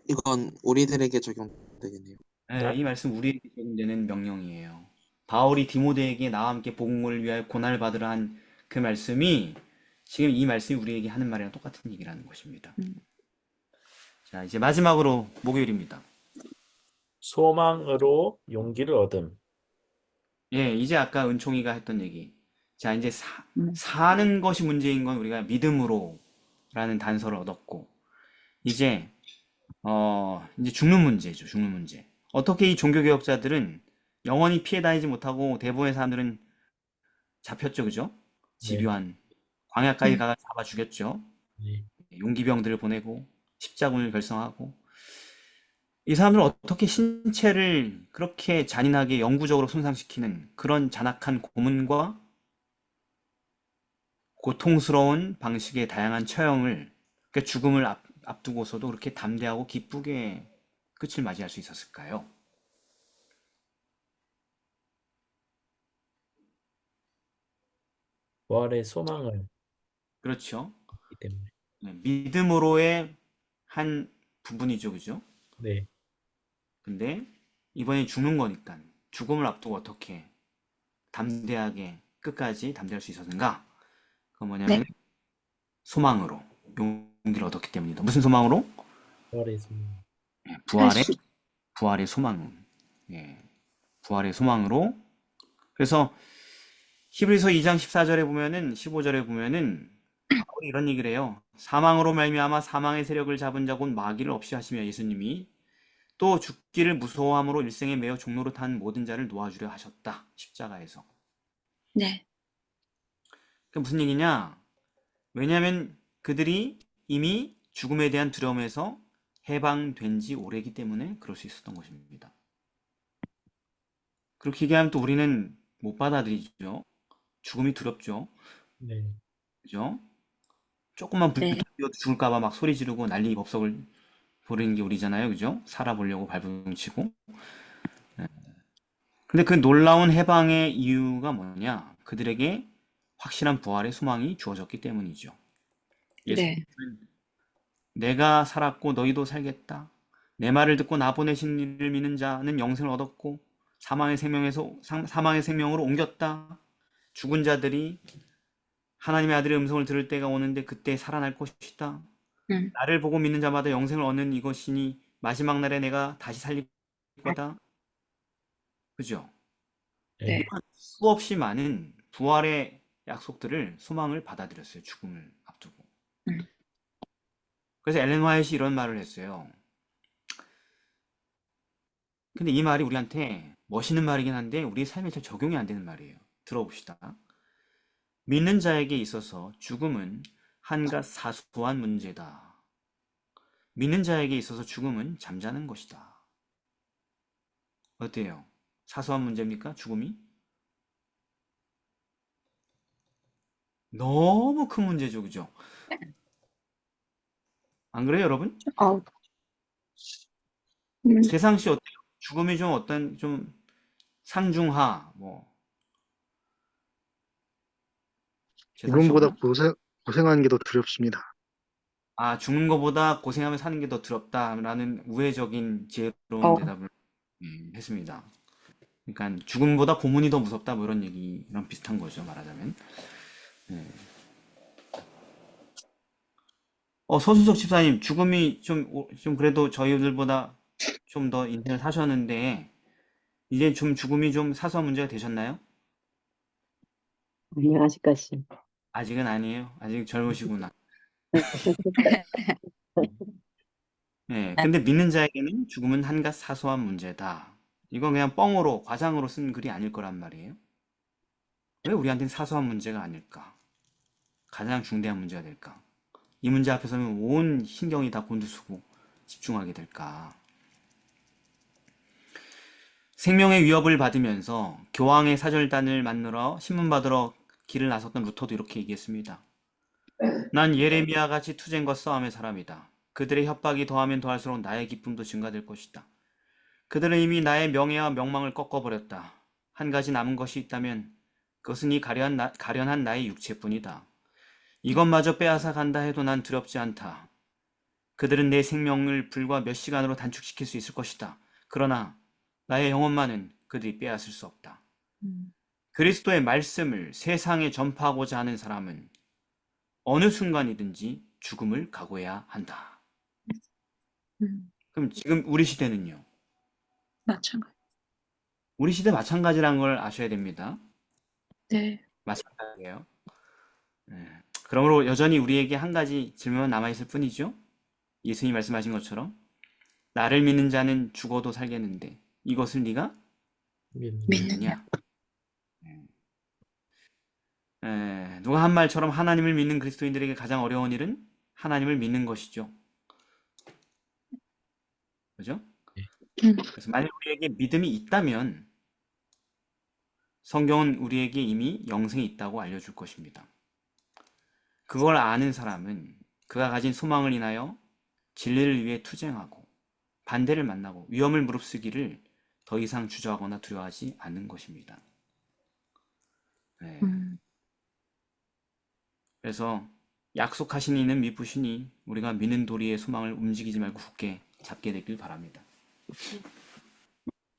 이건 우리들에게 적용되겠네요. 네, 이 말씀 우리에게 적용되는 명령이에요. 바울이 디모데에게 나와 함께 복음을 위하여 고난을 받으라 한 그 말씀이 지금 이 말씀이 우리에게 하는 말이랑 똑같은 얘기라는 것입니다. 자, 이제 마지막으로 목요일입니다. 소망으로 용기를 얻음. 예, 이제 아까 은총이가 했던 얘기. 자, 이제 사는 것이 문제인 건 우리가 믿음으로 라는 단서를 얻었고, 이제 죽는 문제죠, 죽는 문제. 어떻게 이 종교개혁자들은 영원히 피해 다니지 못하고 대부분의 사람들은 잡혔죠, 그죠? 집요한 광야까지 가가 잡아 죽였죠. 용기병들을 보내고 십자군을 결성하고 이 사람들은 어떻게 신체를 그렇게 잔인하게 영구적으로 손상시키는 그런 잔악한 고문과 고통스러운 방식의 다양한 처형을 그러니까 죽음을 앞두고서도 그렇게 담대하고 기쁘게 끝을 맞이할 수 있었을까요? 부활의 소망을 그렇죠. 있기 때문에. 네, 믿음으로의 한 부분이죠, 그죠? 네, 근데 이번에 죽는 거니까 죽음을 앞두고 어떻게 담대하게 끝까지 담대할 수 있었는가? 그건 뭐냐면 네. 소망으로 용기를 얻었기 때문이다. 무슨 소망으로? 부활의 소망. 예, 할 부활의 수, 부활의 소망. 예, 부활의 소망으로. 그래서 히브리서 2장 14절에 보면은 15절에 보면은 바울이 이런 얘기를 해요. 사망으로 말미암아 사망의 세력을 잡은 자 곧 마귀를 없이 하시며 예수님이 또 죽기를 무서워함으로 일생에 매어 종로로 탄 모든 자를 놓아주려 하셨다. 십자가에서. 네. 그게 무슨 얘기냐? 왜냐하면 그들이 이미 죽음에 대한 두려움에서 해방된 지 오래기 때문에 그럴 수 있었던 것입니다. 그렇게 얘기하면 또 우리는 못 받아들이죠. 죽음이 두렵죠. 네, 그죠? 조금만 불 네. 켜도 죽을까 봐 막 소리 지르고 난리 법석을 부리는 게 우리잖아요. 그죠? 살아보려고 발버둥치고. 근데 그 놀라운 해방의 이유가 뭐냐? 그들에게 확실한 부활의 소망이 주어졌기 때문이죠. 네. 예수님은 내가 살았고 너희도 살겠다. 내 말을 듣고 나 보내신 이를 믿는 자는 영생을 얻었고 사망의 생명으로 옮겼다. 죽은 자들이 하나님의 아들의 음성을 들을 때가 오는데 그때 살아날 것이다. 나를 보고 믿는 자마다 영생을 얻는 이것이니 마지막 날에 내가 다시 살릴 거다. 그죠? 네. 네. 수없이 많은 부활의 약속들을 소망을 받아들였어요. 죽음을 앞두고. 음. 그래서 엘렌 화이트이 이런 말을 했어요. 근데 이 말이 우리한테 멋있는 말이긴 한데 우리 삶에 잘 적용이 안 되는 말이에요. 들어봅시다. 믿는 자에게 있어서 죽음은 한갓 사소한 문제다. 믿는 자에게 있어서 죽음은 잠자는 것이다. 어때요? 사소한 문제입니까? 죽음이? 너무 큰 문제죠, 그죠? 안 그래요, 여러분? 어, 세상 씨 어때요? 죽음이 좀 어떤 좀 상중하, 뭐 세상 씨 지금보다 없나? 고생하는 게 더 두렵습니다. 아, 죽는 것보다 고생하며 사는 게 더 두렵다라는 우회적인 지혜로운 어, 대답을 했습니다. 그러니까 죽음보다 고문이 더 무섭다 뭐 이런 얘기랑 비슷한 거죠, 말하자면. 예. 서순석 집사님, 죽음이 좀 그래도 저희들보다 좀 더 인생을 사셨는데 이제 좀 죽음이 좀 사소한 문제가 되셨나요? 아니요, 아직까지. 아직은 아니에요. 아직 젊으시구나. 네, 근데 믿는 자에게는 죽음은 한갓 사소한 문제다. 이건 그냥 뻥으로, 과장으로 쓴 글이 아닐 거란 말이에요. 왜 우리한테는 사소한 문제가 아닐까? 가장 중대한 문제가 될까? 이 문제 앞에서는 온 신경이 다 곤두서고 집중하게 될까? 생명의 위협을 받으면서 교황의 사절단을 만나러 신문 받으러 길을 나섰던 루터도 이렇게 얘기했습니다. 난 예레미야 같이 투쟁과 싸움의 사람이다. 그들의 협박이 더하면 더할수록 나의 기쁨도 증가될 것이다. 그들은 이미 나의 명예와 명망을 꺾어버렸다. 한 가지 남은 것이 있다면 그것은 이 가련한 나의 육체뿐이다. 이것마저 빼앗아 간다 해도 난 두렵지 않다. 그들은 내 생명을 불과 몇 시간으로 단축시킬 수 있을 것이다. 그러나 나의 영혼만은 그들이 빼앗을 수 없다. 그리스도의 말씀을 세상에 전파하고자 하는 사람은 어느 순간이든지 죽음을 각오해야 한다. 그럼 지금 우리 시대는요? 마찬가지. 우리 시대 마찬가지라는 걸 아셔야 됩니다. 네. 마찬가지예요. 그러므로 여전히 우리에게 한 가지 질문은 남아있을 뿐이죠. 예수님이 말씀하신 것처럼 나를 믿는 자는 죽어도 살겠는데 이것을 네가 믿는 믿느냐? 누가 한 말처럼 하나님을 믿는 그리스도인들에게 가장 어려운 일은 하나님을 믿는 것이죠. 그죠? 그래서 만약 우리에게 믿음이 있다면 성경은 우리에게 이미 영생이 있다고 알려줄 것입니다. 그걸 아는 사람은 그가 가진 소망을 인하여 진리를 위해 투쟁하고 반대를 만나고 위험을 무릅쓰기를 더 이상 주저하거나 두려워하지 않는 것입니다. 네. 그래서 약속하신 이는 미쁘시니 우리가 믿는 도리의 소망을 움직이지 말고 굳게 잡게 되길 바랍니다.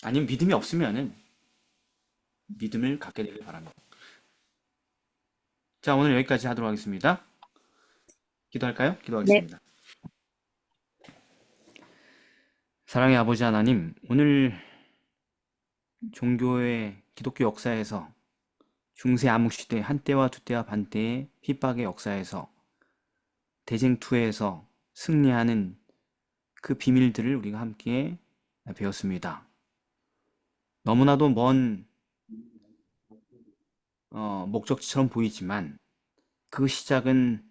아니면 믿음이 없으면은 믿음을 갖게 되길 바랍니다. 자, 오늘 여기까지 하도록 하겠습니다. 기도할까요? 기도하겠습니다. 사랑의 아버지 하나님, 오늘 종교의 기독교 역사에서 중세 암흑시대 한때와 두때와 반때의 핍박의 역사에서 대쟁투에서 승리하는 그 비밀들을 우리가 함께 배웠습니다. 너무나도 먼 목적지처럼 보이지만 그 시작은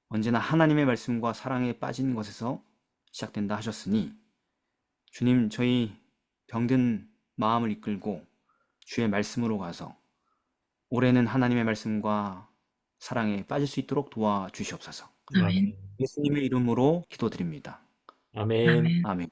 언제나 하나님의 말씀과 사랑에 빠진 것에서 시작된다 하셨으니 주님, 저희 병든 마음을 이끌고 주의 말씀으로 가서 올해는 하나님의 말씀과 사랑에 빠질 수 있도록 도와주시옵소서. 아멘. 예수님의 이름으로 기도드립니다. 아멘. 아멘.